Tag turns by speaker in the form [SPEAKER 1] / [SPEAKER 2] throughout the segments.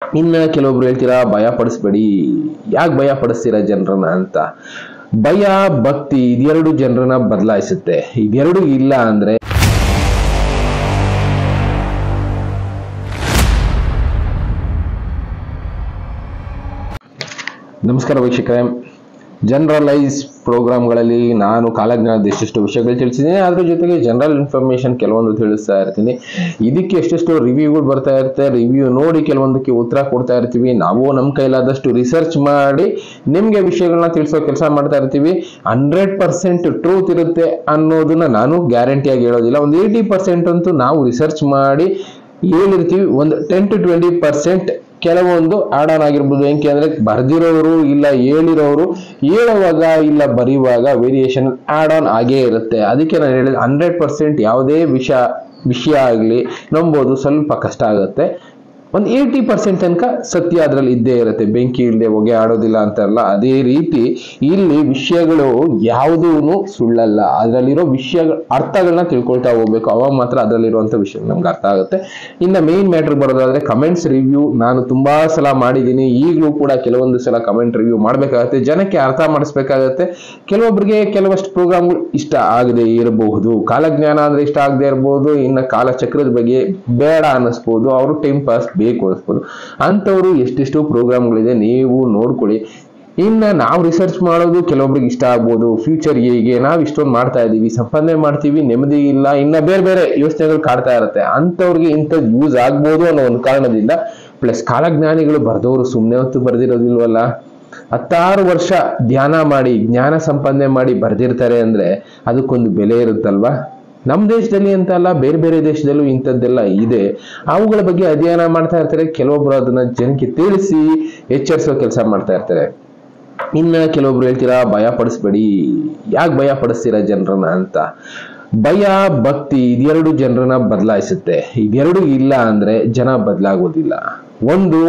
[SPEAKER 1] ಇನ್ನ ಕೆಲವೊಬ್ರು ಹೇಳ್ತೀರಾ ಭಯ ಪಡಿಸ್ಬೇಡಿ, ಯಾಕೆ ಭಯ ಪಡಿಸ್ತೀರಾ ಜನರನ್ನ ಅಂತ. ಭಯ ಭಕ್ತಿ ಇದೆರಡು ಜನರನ್ನ ಬದಲಾಯಿಸುತ್ತೆ. ಇದೆರಡು ಇಲ್ಲ ಅಂದ್ರೆ ನಮಸ್ಕಾರ ವೀಕ್ಷಕರೇ, ಜನರಲೈಸ್ ಪ್ರೋಗ್ರಾಮ್ಗಳಲ್ಲಿ ನಾನು ಕಾಲಜ್ಞಾನದ ಎಷ್ಟೆಷ್ಟು ವಿಷಯಗಳು ತಿಳಿಸಿದ್ದೀನಿ, ಅದ್ರ ಜೊತೆಗೆ ಜನರಲ್ ಇನ್ಫಾರ್ಮೇಶನ್ ಕೆಲವೊಂದು ತಿಳಿಸ್ತಾ ಇರ್ತೀನಿ. ಇದಕ್ಕೆ ಎಷ್ಟೆಷ್ಟು ರಿವ್ಯೂಗಳು ಬರ್ತಾ ಇರುತ್ತೆ, ರಿವ್ಯೂ ನೋಡಿ ಕೆಲವೊಂದಕ್ಕೆ ಉತ್ತರ ಕೊಡ್ತಾ ಇರ್ತೀವಿ. ನಾವು ನಮ್ಮ ಕೈಲಾದಷ್ಟು ರಿಸರ್ಚ್ ಮಾಡಿ ನಿಮಗೆ ವಿಷಯಗಳನ್ನ ತಿಳಿಸೋ ಕೆಲಸ ಮಾಡ್ತಾ ಇರ್ತೀವಿ. 100% ಟ್ರೂತ್ ಇರುತ್ತೆ ಅನ್ನೋದನ್ನ ನಾನು ಗ್ಯಾರಂಟಿಯಾಗಿ ಹೇಳೋದಿಲ್ಲ. ಒಂದು 80% ಅಂತೂ ನಾವು ರಿಸರ್ಚ್ ಮಾಡಿ ಹೇಳಿರ್ತೀವಿ. ಒಂದು 10 to 20% ಕೆಲವೊಂದು ಆಡ್ ಆನ್ ಆಗಿರ್ಬೋದು. ಏನಕ್ಕೆ ಅಂದ್ರೆ ಬರ್ದಿರೋರು ಇಲ್ಲ ಹೇಳಿರೋರು ಹೇಳುವಾಗ ಇಲ್ಲ ಬರೆಯುವಾಗ ವೇರಿಯೇಷನ್ ಆಡ್ ಆನ್ ಆಗೇ ಇರುತ್ತೆ. ಅದಕ್ಕೆ ನಾನು ಹೇಳಿದ 100% ಯಾವುದೇ ವಿಷಯ ಆಗಲಿ ನಂಬೋದು ಸ್ವಲ್ಪ ಕಷ್ಟ ಆಗುತ್ತೆ. ಒಂದು 80% ತನಕ ಸತ್ಯ ಅದರಲ್ಲಿ ಇದ್ದೇ ಇರುತ್ತೆ. ಬೆಂಕಿ ಇಲ್ಲದೆ ಹೊಗೆ ಆಡೋದಿಲ್ಲ ಅಂತಾರಲ್ಲ, ಅದೇ ರೀತಿ ಇಲ್ಲಿ ವಿಷಯಗಳು ಯಾವುದೂ ಸುಳ್ಳಲ್ಲ. ಅದರಲ್ಲಿರೋ ವಿಷಯಗಳ ಅರ್ಥಗಳನ್ನ ತಿಳ್ಕೊಳ್ತಾ ಹೋಗ್ಬೇಕು. ಅವಾಗ ಮಾತ್ರ ಅದರಲ್ಲಿರುವಂಥ ವಿಷಯ ನಮ್ಗೆ ಅರ್ಥ ಆಗುತ್ತೆ. ಇನ್ನು ಮೇನ್ ಮ್ಯಾಟ್ರ್ ಬರೋದಾದ್ರೆ ಕಮೆಂಟ್ಸ್ ರಿವ್ಯೂ ನಾನು ತುಂಬಾ ಸಲ ಮಾಡಿದ್ದೀನಿ. ಈಗಲೂ ಕೂಡ ಕೆಲವೊಂದು ಸಲ ಕಮೆಂಟ್ ರಿವ್ಯೂ ಮಾಡಬೇಕಾಗತ್ತೆ, ಜನಕ್ಕೆ ಅರ್ಥ ಮಾಡಿಸ್ಬೇಕಾಗತ್ತೆ. ಕೆಲವೊಬ್ಬರಿಗೆ ಕೆಲವಷ್ಟು ಪ್ರೋಗ್ರಾಮ್ಗಳು ಇಷ್ಟ ಆಗದೆ ಇರಬಹುದು, ಕಾಲಜ್ಞಾನ ಅಂದ್ರೆ ಇಷ್ಟ ಆಗದೆ ಇರಬಹುದು, ಇನ್ನು ಕಾಲಚಕ್ರದ ಬಗ್ಗೆ ಬೇಡ ಅನ್ನಿಸ್ಬೋದು, ಅವರು ಟೈಮ್ ಪಾಸ್ ಬೇಕು ಅನ್ಸ್ಬೋದು. ಅಂಥವ್ರು ಎಷ್ಟೆಷ್ಟು ಪ್ರೋಗ್ರಾಮ್ಗಳಿದೆ ನೀವು ನೋಡ್ಕೊಳ್ಳಿ. ಇನ್ನು ನಾವು ರಿಸರ್ಚ್ ಮಾಡೋದು ಕೆಲವೊಬ್ರಿಗೆ ಇಷ್ಟ ಆಗ್ಬೋದು. ಫ್ಯೂಚರ್ ಹೇಗೆ, ನಾವು ಇಷ್ಟೊಂದು ಮಾಡ್ತಾ ಇದೀವಿ, ಸಂಪಾದನೆ ಮಾಡ್ತೀವಿ, ನೆಮ್ಮದಿ ಇಲ್ಲ, ಇನ್ನ ಬೇರೆ ಬೇರೆ ಯೋಚನೆಗಳು ಕಾಡ್ತಾ ಇರುತ್ತೆ. ಅಂಥವ್ರಿಗೆ ಇಂಥದ್ದು ಯೂಸ್ ಆಗ್ಬೋದು ಅನ್ನೋ ಒಂದು ಕಾರಣದಿಂದ. ಪ್ಲಸ್ ಕಾಲಜ್ಞಾನಿಗಳು ಬರ್ದವರು ಸುಮ್ಮನೆ ಹೊತ್ತು ಬರ್ದಿರೋದಿಲ್ವಲ್ಲ, 16 ವರ್ಷ ಧ್ಯಾನ ಮಾಡಿ ಜ್ಞಾನ ಸಂಪಾದನೆ ಮಾಡಿ ಬರ್ದಿರ್ತಾರೆ ಅಂದ್ರೆ ಅದಕ್ಕೊಂದು ಬೆಲೆ ಇರುತ್ತಲ್ವಾ. ನಮ್ಮ ದೇಶದಲ್ಲಿ ಅಂತ ಅಲ್ಲ, ಬೇರೆ ಬೇರೆ ದೇಶದಲ್ಲೂ ಇಂಥದ್ದೆಲ್ಲ ಇದೆ. ಅವುಗಳ ಬಗ್ಗೆ ಅಧ್ಯಯನ ಮಾಡ್ತಾ ಇರ್ತಾರೆ. ಕೆಲವೊಬ್ರು ಅದನ್ನ ಜನಕ್ಕೆ ತಿಳಿಸಿ ಎಚ್ಚರಿಸೋ ಕೆಲಸ ಮಾಡ್ತಾ ಇರ್ತಾರೆ. ಇನ್ನ ಕೆಲವೊಬ್ರು ಹೇಳ್ತೀರಾ ಭಯ ಪಡಿಸ್ಬೇಡಿ, ಯಾಕೆ ಭಯ ಪಡಿಸ್ತೀರಾ ಜನರನ್ನ ಅಂತ. ಭಯ ಭಕ್ತಿ ಇದೆರಡು ಜನರನ್ನ ಬದಲಾಯಿಸುತ್ತೆ. ಇದೆರಡು ಇಲ್ಲ ಅಂದ್ರೆ ಜನ ಬದಲಾಗೋದಿಲ್ಲ. ಒಂದು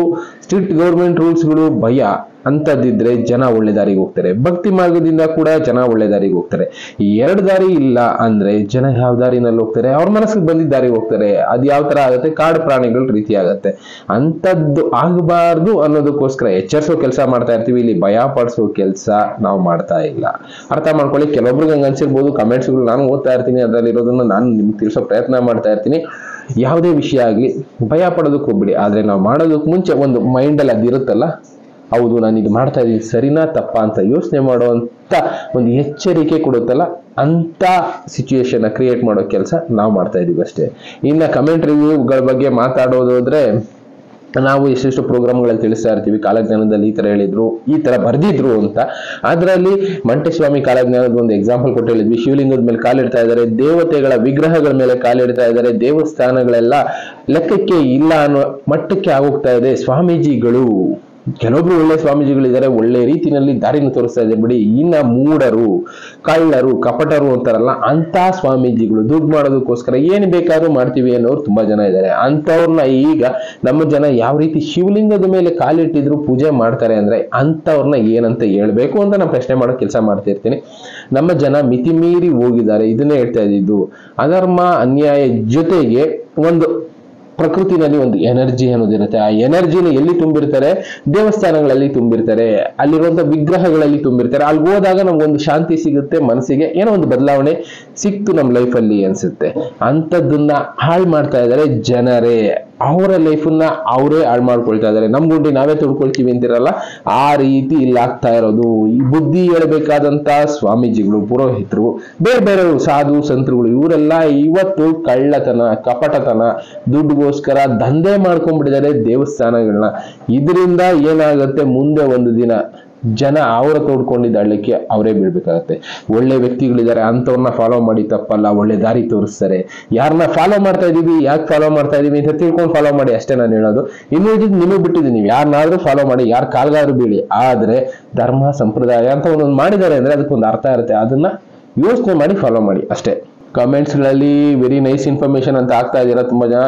[SPEAKER 1] ಸ್ಟ್ರಿಕ್ಟ್ ಗೌರ್ಮೆಂಟ್ ರೂಲ್ಸ್ಗಳು ಭಯ ಅಂತದಿದ್ರೆ ಜನ ಒಳ್ಳೆ ದಾರಿಗೆ ಹೋಗ್ತಾರೆ. ಭಕ್ತಿ ಮಾರ್ಗದಿಂದ ಕೂಡ ಜನ ಒಳ್ಳೆ ದಾರಿಗೆ ಹೋಗ್ತಾರೆ. ಈ ಎರಡು ದಾರಿ ಇಲ್ಲ ಅಂದ್ರೆ ಜನ ಯಾವ ದಾರಿನಲ್ಲಿ ಹೋಗ್ತಾರೆ, ಅವ್ರ ಮನಸ್ಸಿಗೆ ಬಂದಿದ್ದ ದಾರಿಗೆ ಹೋಗ್ತಾರೆ. ಅದು ಯಾವ ತರ ಆಗುತ್ತೆ, ಕಾಡು ಪ್ರಾಣಿಗಳ ರೀತಿ ಆಗುತ್ತೆ. ಅಂಥದ್ದು ಆಗಬಾರ್ದು ಅನ್ನೋದಕ್ಕೋಸ್ಕರ ಎಚ್ಚರಿಸೋ ಕೆಲಸ ಮಾಡ್ತಾ ಇರ್ತೀವಿ. ಇಲ್ಲಿ ಭಯ ಪಡಿಸೋ ಕೆಲಸ ನಾವು ಮಾಡ್ತಾ ಇಲ್ಲ. ಅರ್ಥ ಮಾಡ್ಕೊಳ್ಳಿ. ಕೆಲವೊಬ್ರಿಗೆ ಹಂಗ ಅನ್ಸಿರ್ಬೋದು. ಕಮೆಂಟ್ಸ್ಗಳು ನಾನು ಓದ್ತಾ ಇರ್ತೀನಿ, ಅದರಲ್ಲಿ ಇರೋದನ್ನ ನಾನು ನಿಮ್ಗೆ ತಿಳಿಸೋ ಪ್ರಯತ್ನ ಮಾಡ್ತಾ ಇರ್ತೀನಿ. ಯಾವುದೇ ವಿಷಯ ಆಗ್ಲಿ ಭಯ ಪಡೋದಕ್ಕೆ ಹೋಗ್ಬಿಡಿ. ಆದ್ರೆ ನಾವು ಮಾಡೋದಕ್ಕೆ ಮುಂಚೆ ಒಂದು ಮೈಂಡಲ್ಲಿ ಅದಿರುತ್ತಲ್ಲ, ಹೌದು ನಾನು ಇದು ಮಾಡ್ತಾ ಇದ್ದೀನಿ ಸರಿನಾ ತಪ್ಪಾ ಅಂತ ಯೋಚನೆ ಮಾಡುವಂತ ಒಂದು ಎಚ್ಚರಿಕೆ ಕೊಡುತ್ತಲ್ಲ, ಅಂತ ಸಿಚುಯೇಷನ್ ಕ್ರಿಯೇಟ್ ಮಾಡೋ ಕೆಲಸ ನಾವು ಮಾಡ್ತಾ ಇದೀವಿ ಅಷ್ಟೇ. ಇನ್ನ ಕಮೆಂಟ್ ರಿವ್ಯೂಗಳ ಬಗ್ಗೆ ಮಾತಾಡೋದಾದ್ರೆ ನಾವು ಎಷ್ಟೆಷ್ಟು ಪ್ರೋಗ್ರಾಮ್ಗಳಲ್ಲಿ ತಿಳಿಸ್ತಾ ಇರ್ತೀವಿ. ಕಾಲಜ್ಞಾನದಲ್ಲಿ ಈ ತರ ಹೇಳಿದ್ರು, ಈ ತರ ಬರ್ದಿದ್ರು ಅಂತ. ಅದರಲ್ಲಿ ಮಂಟೇಸ್ವಾಮಿ ಕಾಲಜ್ಞಾನದ ಒಂದು ಎಕ್ಸಾಂಪಲ್ ಕೊಟ್ಟು ಹೇಳಿದ್ವಿ. ಶಿವಲಿಂಗದ ಮೇಲೆ ಕಾಲಿಡ್ತಾ ಇದ್ದಾರೆ, ದೇವತೆಗಳ ವಿಗ್ರಹಗಳ ಮೇಲೆ ಕಾಲಿಡ್ತಾ ಇದ್ದಾರೆ, ದೇವಸ್ಥಾನಗಳೆಲ್ಲ ಲೆಕ್ಕಕ್ಕೆ ಇಲ್ಲ ಅನ್ನೋ ಮಟ್ಟಕ್ಕೆ ಆಗೋಗ್ತಾ ಇದೆ. ಸ್ವಾಮೀಜಿಗಳು ಕೆಲವೊಬ್ರು ಒಳ್ಳೆ ಸ್ವಾಮೀಜಿಗಳಿದ್ದಾರೆ, ಒಳ್ಳೆ ರೀತಿಯಲ್ಲಿ ದಾರಿನ ತೋರಿಸ್ತಾ ಇದೆ ಬಿಡಿ. ಇನ್ನ ಮೂಢರು, ಕಳ್ಳರು, ಕಪಟರು ಅಂತಾರಲ್ಲ, ಅಂತ ಸ್ವಾಮೀಜಿಗಳು ದುಡ್ಡು ಮಾಡೋದಕ್ಕೋಸ್ಕರ ಏನು ಬೇಕಾದ್ರೂ ಮಾಡ್ತೀವಿ ಅನ್ನೋರು ತುಂಬಾ ಜನ ಇದ್ದಾರೆ. ಅಂತವ್ರನ್ನ ಈಗ ನಮ್ಮ ಜನ ಯಾವ ರೀತಿ ಶಿವಲಿಂಗದ ಮೇಲೆ ಕಾಲಿಟ್ಟಿದ್ರು ಪೂಜೆ ಮಾಡ್ತಾರೆ ಅಂದ್ರೆ ಅಂತವ್ರನ್ನ ಏನಂತ ಹೇಳ್ಬೇಕು ಅಂತ ನಾನು ಪ್ರಶ್ನೆ ಮಾಡೋ ಕೆಲಸ ಮಾಡ್ತಿರ್ತೀನಿ. ನಮ್ಮ ಜನ ಮಿತಿ ಮೀರಿ ಹೋಗಿದ್ದಾರೆ. ಇದನ್ನೇ ಹೇಳ್ತಾ ಇದ್ದಿದ್ದು. ಅಧರ್ಮ ಅನ್ಯಾಯ ಜೊತೆಗೆ ಒಂದು ಪ್ರಕೃತಿನಲ್ಲಿ ಒಂದು ಎನರ್ಜಿ ಅನ್ನೋದಿರುತ್ತೆ. ಆ ಎನರ್ಜಿನ ಎಲ್ಲಿ ತುಂಬಿರ್ತಾರೆ, ದೇವಸ್ಥಾನಗಳಲ್ಲಿ ತುಂಬಿರ್ತಾರೆ, ಅಲ್ಲಿರುವಂತ ವಿಗ್ರಹಗಳಲ್ಲಿ ತುಂಬಿರ್ತಾರೆ. ಅಲ್ಲಿ ಹೋದಾಗ ನಮ್ಗೊಂದು ಶಾಂತಿ ಸಿಗುತ್ತೆ, ಮನಸ್ಸಿಗೆ ಏನೋ ಒಂದು ಬದಲಾವಣೆ ಸಿಕ್ತು ನಮ್ಮ ಲೈಫಲ್ಲಿ ಅನ್ಸುತ್ತೆ. ಅಂಥದ್ದನ್ನ ಹಾಳು ಮಾಡ್ತಾ ಇದ್ದಾರೆ ಜನರೇ. ಅವರ ಲೈಫನ್ನ ಅವರೇ ಹಾಳು ಮಾಡ್ಕೊಳ್ತಾ ಇದ್ದಾರೆ. ನಮ್ ಗುಂಡಿ ನಾವೇ ತೊಡ್ಕೊಳ್ತೀವಿ ಅಂತಿರಲ್ಲ, ಆ ರೀತಿ ಇಲ್ಲಿ ಆಗ್ತಾ ಇರೋದು. ಈ ಬುದ್ಧಿ ಹೇಳ್ಬೇಕಾದಂತ ಸ್ವಾಮೀಜಿಗಳು, ಪುರೋಹಿತರು, ಬೇರೆ ಬೇರೆ ಸಾಧು ಸಂತರುಗಳು, ಇವರೆಲ್ಲ ಇವತ್ತು ಕಳ್ಳತನ, ಕಪಟತನ, ದುಡ್ಡುಗೋಸ್ಕರ ದಂಧೆ ಮಾಡ್ಕೊಂಡ್ಬಿಟ್ಟಿದ್ದಾರೆ ದೇವಸ್ಥಾನಗಳನ್ನ. ಇದರಿಂದ ಏನಾಗುತ್ತೆ, ಮುಂದೆ ಒಂದು ದಿನ ಜನ ಅವರ ತೋಡ್ಕೊಂಡಿದ್ದಾಳಕ್ಕೆ ಅವರೇ ಬೀಳ್ಬೇಕಾಗತ್ತೆ. ಒಳ್ಳೆ ವ್ಯಕ್ತಿಗಳಿದ್ದಾರೆ, ಅಂಥವ್ರನ್ನ ಫಾಲೋ ಮಾಡಿ ತಪ್ಪಲ್ಲ, ಒಳ್ಳೆ ದಾರಿ ತೋರಿಸ್ತಾರೆ. ಯಾರನ್ನ ಫಾಲೋ ಮಾಡ್ತಾ ಇದೀವಿ, ಯಾಕೆ ಫಾಲೋ ಮಾಡ್ತಾ ಇದೀವಿ ಅಂತ ತಿಳ್ಕೊಂಡು ಫಾಲೋ ಮಾಡಿ ಅಷ್ಟೇ ನಾನು ಹೇಳೋದು. ಇನ್ನು ನಿಮಗೆ ಬಿಟ್ಟಿದ್ದೀನಿ, ನೀವು ಯಾರನ್ನಾದ್ರೂ ಫಾಲೋ ಮಾಡಿ, ಯಾರು ಕಾಲ್ಗಾದ್ರೂ ಬೀಳಿ. ಆದ್ರೆ ಧರ್ಮ ಸಂಪ್ರದಾಯ ಅಂತ ಒಂದೊಂದು ಮಾಡಿದ್ದಾರೆ ಅಂದ್ರೆ ಅದಕ್ಕೊಂದು ಅರ್ಥ ಇರುತ್ತೆ. ಅದನ್ನ ಯೋಚನೆ ಮಾಡಿ ಫಾಲೋ ಮಾಡಿ ಅಷ್ಟೇ. ಕಮೆಂಟ್ಸ್ ಗಳಲ್ಲಿ ವೆರಿ ನೈಸ್ ಇನ್ಫಾರ್ಮೇಶನ್ ಅಂತ ಆಗ್ತಾ ಇದೀರಾ ತುಂಬಾ ಜನ.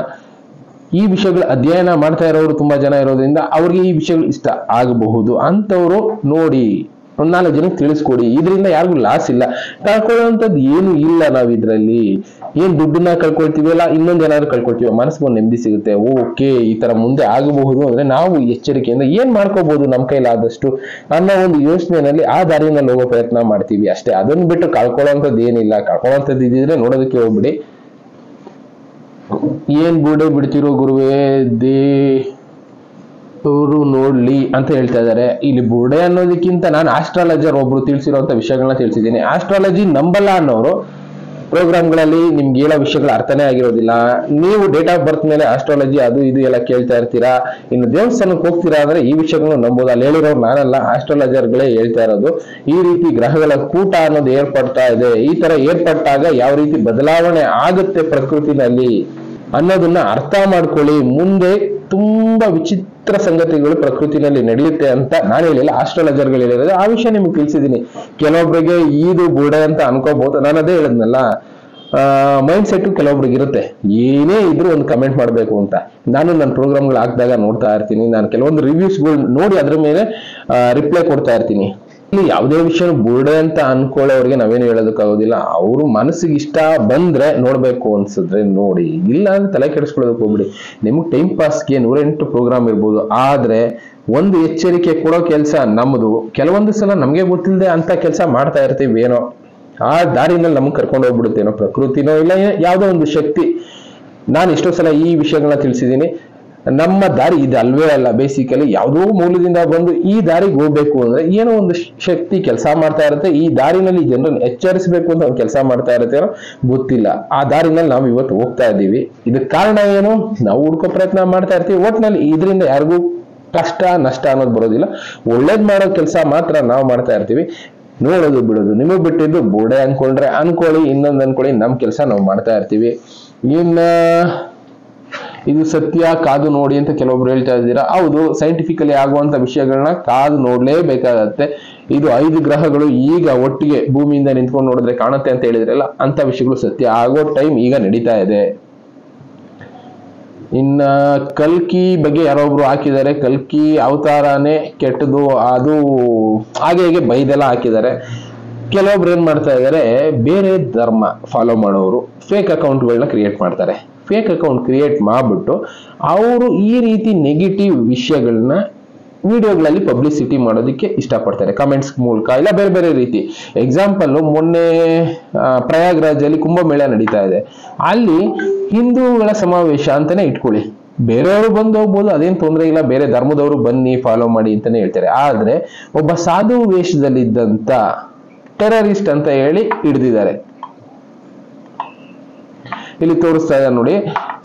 [SPEAKER 1] ಈ ವಿಷಯಗಳು ಅಧ್ಯಯನ ಮಾಡ್ತಾ ಇರೋರು ತುಂಬಾ ಜನ ಇರೋದ್ರಿಂದ ಅವ್ರಿಗೆ ಈ ವಿಷಯಗಳು ಇಷ್ಟ ಆಗಬಹುದು. ಅಂತವ್ರು ನೋಡಿ ಒಂದ್ 4 ಜನಕ್ಕೆ ತಿಳಿಸ್ಕೊಡಿ. ಇದರಿಂದ ಯಾರಿಗೂ ಲಾಸ್ ಇಲ್ಲ, ಕಳ್ಕೊಳ್ಳುವಂಥದ್ದು ಏನು ಇಲ್ಲ. ನಾವ್ ಇದ್ರಲ್ಲಿ ಏನ್ ದುಡ್ಡನ್ನ ಕಳ್ಕೊಳ್ತೀವಲ್ಲ, ಇನ್ನೊಂದ್ ಏನಾದ್ರು ಕಳ್ಕೊಳ್ತೀವ, ಮನಸ್ಸಿಗೆ ಒಂದು ನೆಮ್ಮದಿ ಸಿಗುತ್ತೆ. ಓಕೆ, ಈ ತರ ಮುಂದೆ ಆಗಬಹುದು ಅಂದ್ರೆ ನಾವು ಎಚ್ಚರಿಕೆಯಿಂದ ಏನ್ ಮಾಡ್ಕೋಬಹುದು ನಮ್ ಕೈಲಾದಷ್ಟು ಅನ್ನೋ ಒಂದು ಯೋಚನೆಯಲ್ಲಿ ಆ ದಾರಿನಲ್ಲಿ ಹೋಗೋ ಪ್ರಯತ್ನ ಮಾಡ್ತೀವಿ ಅಷ್ಟೇ. ಅದನ್ನ ಬಿಟ್ಟು ಕಳ್ಕೊಳ್ಳೋಂಥದ್ದು ಏನಿಲ್ಲ. ಕಳ್ಕೊಳ್ಳೋಂಥದ್ದು ಇದ್ದಿದ್ರೆ ನೋಡೋದಕ್ಕೆ ಹೋಗ್ಬಿಡಿ. ಏನ್ ಬುಡೆ ಬಿಡ್ತಿರೋ ಗುರುವೇ ದೇವರು ನೋಡ್ಲಿ ಅಂತ ಹೇಳ್ತಾ ಇದಾರೆ. ಇಲ್ಲಿ ಬುಡೆ ಅನ್ನೋದಕ್ಕಿಂತ ನಾನು ಆಸ್ಟ್ರಾಲಜರ್ ಒಬ್ರು ತಿಳಿಸಿರುವಂತ ವಿಷಯಗಳನ್ನ ತಿಳಿಸಿದ್ದೀನಿ. ಆಸ್ಟ್ರಾಲಜಿ ನಂಬಲ್ಲ ಅನ್ನೋರು ಪ್ರೋಗ್ರಾಮ್ಗಳಲ್ಲಿ ನಿಮ್ಗೆ ಹೇಳೋ ವಿಷಯಗಳು ಅರ್ಥನೇ ಆಗಿರೋದಿಲ್ಲ. ನೀವು ಡೇಟ್ ಆಫ್ ಬರ್ತ್ ಮೇಲೆ ಆಸ್ಟ್ರಾಲಜಿ ಅದು ಇದು ಎಲ್ಲ ಕೇಳ್ತಾ ಇರ್ತೀರಾ. ಇನ್ನು ದೇವಸ್ಥಾನಕ್ಕೆ ಹೋಗ್ತೀರಾ ಅಂದ್ರೆ ಈ ವಿಷಯಗಳನ್ನು ನಂಬೋದು. ಅಲ್ಲಿ ಹೇಳಿರೋರು ನಾನಲ್ಲ, ಆಸ್ಟ್ರಾಲಜರ್ಗಳೇ ಹೇಳ್ತಾ ಇರೋದು. ಈ ರೀತಿ ಗ್ರಹಗಳ ಕೂಟ ಅನ್ನೋದು ಏರ್ಪಡ್ತಾ ಇದೆ. ಈ ತರ ಏರ್ಪಟ್ಟಾಗ ಯಾವ ರೀತಿ ಬದಲಾವಣೆ ಆಗುತ್ತೆ ಪ್ರಕೃತಿನಲ್ಲಿ ಅನ್ನೋದನ್ನ ಅರ್ಥ ಮಾಡ್ಕೊಳ್ಳಿ. ಮುಂದೆ ತುಂಬಾ ವಿಚಿತ್ರ ಸಂಗತಿಗಳು ಪ್ರಕೃತಿನಲ್ಲಿ ನಡೆಯುತ್ತೆ ಅಂತ ನಾನು ಹೇಳಿಲ್ಲ, ಆಸ್ಟ್ರಾಲಜರ್ಗಳು ಹೇಳಿರೋದು. ಆ ವಿಷಯ ನಿಮ್ಗೆ ತಿಳಿಸಿದ್ದೀನಿ. ಕೆಲವೊಬ್ಬರಿಗೆ ಇದು ಬುಡೆ ಅಂತ ಅನ್ಕೋಬಹುದು. ನಾನು ಅದೇ ಹೇಳಿದ್ನಲ್ಲ, ಮೈಂಡ್ ಸೆಟ್ ಕೆಲವೊಬ್ರಿಗೆ ಇರುತ್ತೆ, ಏನೇ ಇದ್ರು ಒಂದು ಕಮೆಂಟ್ ಮಾಡ್ಬೇಕು ಅಂತ. ನಾನು ನನ್ನ ಪ್ರೋಗ್ರಾಮ್ಗಳು ಹಾಕಿದಾಗ ನೋಡ್ತಾ ಇರ್ತೀನಿ. ನಾನು ಕೆಲವೊಂದು ರಿವ್ಯೂಸ್ಗಳು ನೋಡಿ ಅದ್ರ ಮೇಲೆ ರಿಪ್ಲೈ ಕೊಡ್ತಾ ಇರ್ತೀನಿ. ಇಲ್ಲಿ ಯಾವುದೇ ವಿಷಯ ಬುಡೆ ಅಂತ ಅನ್ಕೊಳ್ಳೋರಿಗೆ ನಾವೇನು ಹೇಳೋದಕ್ಕಾಗೋದಿಲ್ಲ. ಅವರು ಮನಸ್ಸಿಗೆ ಇಷ್ಟ ಬಂದ್ರೆ ನೋಡ್ಬೇಕು ಅನ್ಸಿದ್ರೆ ನೋಡಿ, ಇಲ್ಲ ಅಂದ್ರೆ ತಲೆ ಕೆಡಿಸ್ಕೊಳ್ಳೋದಕ್ಕೆ ಹೋಗ್ಬಿಡಿ. ನಿಮ್ಗೆ ಟೈಮ್ ಪಾಸ್ಗೆ 108 ಪ್ರೋಗ್ರಾಮ್ ಇರ್ಬೋದು, ಆದ್ರೆ ಒಂದು ಎಚ್ಚರಿಕೆ ಕೊಡೋ ಕೆಲಸ ನಮ್ಮದು. ಕೆಲವೊಂದು ಸಲ ನಮ್ಗೆ ಗೊತ್ತಿಲ್ಲದೆ ಅಂತ ಕೆಲಸ ಮಾಡ್ತಾ ಇರ್ತೀವಿ. ಏನೋ ಆ ದಾರಿನಲ್ಲಿ ನಮ್ಗೆ ಕರ್ಕೊಂಡು ಹೋಗ್ಬಿಡುತ್ತೇನೋ ಪ್ರಕೃತಿನೋ ಇಲ್ಲ ಯಾವುದೋ ಒಂದು ಶಕ್ತಿ. ನಾನು ಎಷ್ಟೋ ಸಲ ಈ ವಿಷಯಗಳನ್ನ ತಿಳಿಸಿದ್ದೀನಿ. ನಮ್ಮ ದಾರಿ ಇದು ಅಲ್ವೇ ಅಲ್ಲ. ಬೇಸಿಕಲಿ ಯಾವುದೋ ಮೂಲದಿಂದ ಬಂದು ಈ ದಾರಿಗೆ ಹೋಗ್ಬೇಕು ಅಂದ್ರೆ ಏನೋ ಒಂದು ಶಕ್ತಿ ಕೆಲಸ ಮಾಡ್ತಾ ಇರುತ್ತೆ. ಈ ದಾರಿನಲ್ಲಿ ಜನರನ್ನು ಎಚ್ಚರಿಸಬೇಕು ಅಂತ ಒಂದು ಕೆಲಸ ಮಾಡ್ತಾ ಇರುತ್ತೆ, ಗೊತ್ತಿಲ್ಲ. ಆ ದಾರಿನಲ್ಲಿ ನಾವು ಇವತ್ತು ಹೋಗ್ತಾ ಇದ್ದೀವಿ. ಇದಕ್ಕೆ ಕಾರಣ ಏನು? ನಾವು ಹುಡ್ಕೋ ಪ್ರಯತ್ನ ಮಾಡ್ತಾ ಇರ್ತೀವಿ. ಒಟ್ಟಿನಲ್ಲಿ ಇದರಿಂದ ಯಾರಿಗೂ ಕಷ್ಟ ನಷ್ಟ ಅನ್ನೋದು ಬರೋದಿಲ್ಲ. ಒಳ್ಳೇದ್ ಮಾಡೋ ಕೆಲಸ ಮಾತ್ರ ನಾವು ಮಾಡ್ತಾ ಇರ್ತೀವಿ. ನೋಡೋದು ಬಿಡೋದು ನಿಮಗ್ ಬಿಟ್ಟಿದ್ದು. ಬುಡೆ ಅನ್ಕೊಂಡ್ರೆ ಅನ್ಕೊಳ್ಳಿ, ಇನ್ನೊಂದು ಅನ್ಕೊಳ್ಳಿ. ನಮ್ ಕೆಲಸ ನಾವು ಮಾಡ್ತಾ ಇರ್ತೀವಿ. ಇನ್ನ ಇದು ಸತ್ಯ, ಕಾದು ನೋಡಿ ಅಂತ ಕೆಲವೊಬ್ರು ಹೇಳ್ತಾ ಇದ್ದೀರಾ. ಹೌದು, ಸೈಂಟಿಫಿಕಲಿ ಆಗುವಂತ ವಿಷಯಗಳನ್ನ ಕಾದು ನೋಡ್ಲೇಬೇಕಾಗತ್ತೆ. ಇದು 5 ಗ್ರಹಗಳು ಈಗ ಒಟ್ಟಿಗೆ ಭೂಮಿಯಿಂದ ನಿಂತ್ಕೊಂಡು ನೋಡಿದ್ರೆ ಕಾಣುತ್ತೆ ಅಂತ ಹೇಳಿದ್ರಲ್ಲ, ಅಂತ ವಿಷಯಗಳು ಸತ್ಯ ಆಗೋ ಟೈಮ್ ಈಗ ನಡೀತಾ ಇದೆ. ಇನ್ನ ಕಲ್ಕಿ ಬಗ್ಗೆ ಯಾರೊಬ್ರು ಹಾಕಿದ್ದಾರೆ. ಕಲ್ಕಿ ಅವತಾರನೇ ಕೆಟ್ಟದು, ಅದು ಹಾಗೆ ಹೀಗೆ ಬೈದೆಲ್ಲ ಹಾಕಿದ್ದಾರೆ. ಕೆಲವೊಬ್ರು ಏನ್ ಮಾಡ್ತಾ ಇದ್ದಾರೆ, ಬೇರೆ ಧರ್ಮ ಫಾಲೋ ಮಾಡೋರು ಫೇಕ್ ಅಕೌಂಟ್ಗಳನ್ನ ಕ್ರಿಯೇಟ್ ಮಾಡ್ತಾರೆ. ಫೇಕ್ ಅಕೌಂಟ್ ಕ್ರಿಯೇಟ್ ಮಾಡ್ಬಿಟ್ಟು ಅವರು ಈ ರೀತಿ ನೆಗೆಟಿವ್ ವಿಷಯಗಳನ್ನ ವಿಡಿಯೋಗಳಲ್ಲಿ ಪಬ್ಲಿಸಿಟಿ ಮಾಡೋದಕ್ಕೆ ಇಷ್ಟಪಡ್ತಾರೆ, ಕಮೆಂಟ್ಸ್ ಮೂಲಕ ಇಲ್ಲ ಬೇರೆ ಬೇರೆ ರೀತಿ. ಎಕ್ಸಾಂಪಲ್, ಮೊನ್ನೆ ಪ್ರಯಾಗ್ರಾಜಲ್ಲಿ ಕುಂಭಮೇಳ ನಡೀತಾ ಇದೆ. ಅಲ್ಲಿ ಹಿಂದೂಗಳ ಸಮಾವೇಶ ಅಂತಾನೆ ಇಟ್ಕೊಳ್ಳಿ. ಬೇರೆಯವರು ಬಂದು ಹೋಗ್ಬೋದು, ಅದೇನ್ ತೊಂದರೆ ಇಲ್ಲ. ಬೇರೆ ಧರ್ಮದವರು ಬನ್ನಿ ಫಾಲೋ ಮಾಡಿ ಅಂತಾನೆ ಹೇಳ್ತಾರೆ. ಆದ್ರೆ ಒಬ್ಬ ಸಾಧು ವೇಷದಲ್ಲಿದ್ದಂತ ಟೆರರಿಸ್ಟ್ ಅಂತ ಹೇಳಿ ಹಿಡಿದಿದ್ದಾರೆ. ಇಲ್ಲಿ ತೋರಿಸ್ತಾ ಇದ್ದಾರೆ ನೋಡಿ.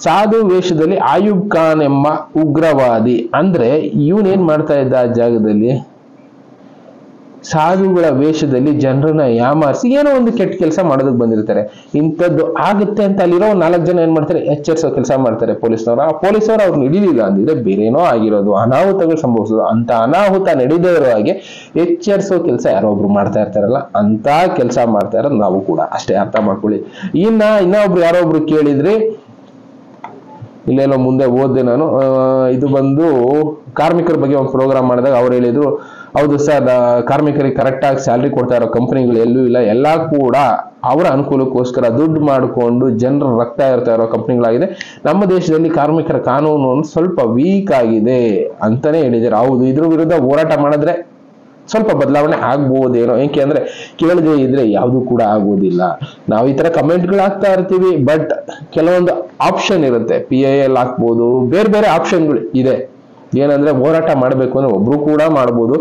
[SPEAKER 1] ಸಾಧು ವೇಷದಲ್ಲಿ ಆಯುಬ್ ಖಾನ್ ಎಂಬ ಉಗ್ರವಾದಿ, ಅಂದ್ರೆ ಇವನೇನ್ ಮಾಡ್ತಾ ಇದ್ದ ಆ ಜಾಗದಲ್ಲಿ, ಸಾಧುಗಳ ವೇಷದಲ್ಲಿ ಜನರನ್ನ ಯಾಮಾರಿಸಿ ಏನೋ ಒಂದು ಕೆಟ್ಟ ಕೆಲಸ ಮಾಡೋದಕ್ಕೆ ಬಂದಿರ್ತಾರೆ. ಇಂಥದ್ದು ಆಗುತ್ತೆ ಅಂತ ಅಲ್ಲಿರೋ 4 ಜನ ಏನ್ ಮಾಡ್ತಾರೆ, ಎಚ್ಚರಿಸೋ ಕೆಲಸ ಮಾಡ್ತಾರೆ ಪೊಲೀಸ್ನವರು. ಆ ಪೊಲೀಸವರು ಅವ್ರನ್ನ ಹಿಡಿಲಿಲ್ಲ ಅಂದಿದ್ರೆ ಬೇರೇನೋ ಆಗಿರೋದು, ಅನಾಹುತಗಳು ಸಂಭವಿಸೋದು. ಅಂತ ಅನಾಹುತ ನಡೀದೇ ಇರೋ ಹಾಗೆ ಎಚ್ಚರಿಸೋ ಕೆಲಸ ಯಾರೋ ಒಬ್ರು ಮಾಡ್ತಾ ಇರ್ತಾರಲ್ಲ, ಅಂತ ಕೆಲಸ ಮಾಡ್ತಾ ಇರೋದು ನಾವು ಕೂಡ ಅಷ್ಟೇ, ಅರ್ಥ ಮಾಡ್ಕೊಳ್ಳಿ. ಇನ್ನೊಬ್ರು ಯಾರೋ ಒಬ್ರು ಕೇಳಿದ್ರಿ, ಇಲ್ಲೇನೋ ಮುಂದೆ ಓದ್ದೆ ನಾನು. ಇದು ಬಂದು ಕಾರ್ಮಿಕರ ಬಗ್ಗೆ ಒಂದು ಪ್ರೋಗ್ರಾಮ್ ಮಾಡಿದಾಗ ಅವ್ರು ಹೇಳಿದ್ರು, ಹೌದು ಸರ್, ಕಾರ್ಮಿಕರಿಗೆ ಕರೆಕ್ಟ್ ಆಗಿ ಸ್ಯಾಲ್ರಿ ಕೊಡ್ತಾ ಇರೋ ಕಂಪನಿಗಳು ಎಲ್ಲೂ ಇಲ್ಲ. ಎಲ್ಲಾ ಕೂಡ ಅವರ ಅನುಕೂಲಕ್ಕೋಸ್ಕರ ದುಡ್ಡು ಮಾಡಿಕೊಂಡು ಜನರ ರಕ್ತ ಇರ್ತಾ ಇರೋ ಕಂಪನಿಗಳಾಗಿದೆ. ನಮ್ಮ ದೇಶದಲ್ಲಿ ಕಾರ್ಮಿಕರ ಕಾನೂನು ಸ್ವಲ್ಪ ವೀಕ್ ಆಗಿದೆ ಅಂತಾನೆ ಹೇಳಿದ್ದಾರೆ. ಹೌದು, ಇದ್ರ ವಿರುದ್ಧ ಹೋರಾಟ ಮಾಡಿದ್ರೆ ಸ್ವಲ್ಪ ಬದಲಾವಣೆ ಆಗ್ಬೋದೇನೋ. ಏಕೆ ಅಂದ್ರೆ ಕೇಳದೆ ಇದ್ರೆ ಯಾವುದು ಕೂಡ ಆಗೋದಿಲ್ಲ. ನಾವು ಈ ತರ ಕಮೆಂಟ್ಗಳು ಹಾಕ್ತಾ ಇರ್ತೀವಿ, ಬಟ್ ಕೆಲವೊಂದು ಆಪ್ಷನ್ ಇರುತ್ತೆ. PIL ಹಾಕ್ಬೋದು, ಬೇರೆ ಬೇರೆ ಆಪ್ಷನ್ಗಳು ಇದೆ. ಏನಂದ್ರೆ ಹೋರಾಟ ಮಾಡ್ಬೇಕು ಅಂದ್ರೆ ಒಬ್ರು ಕೂಡ ಮಾಡ್ಬೋದು.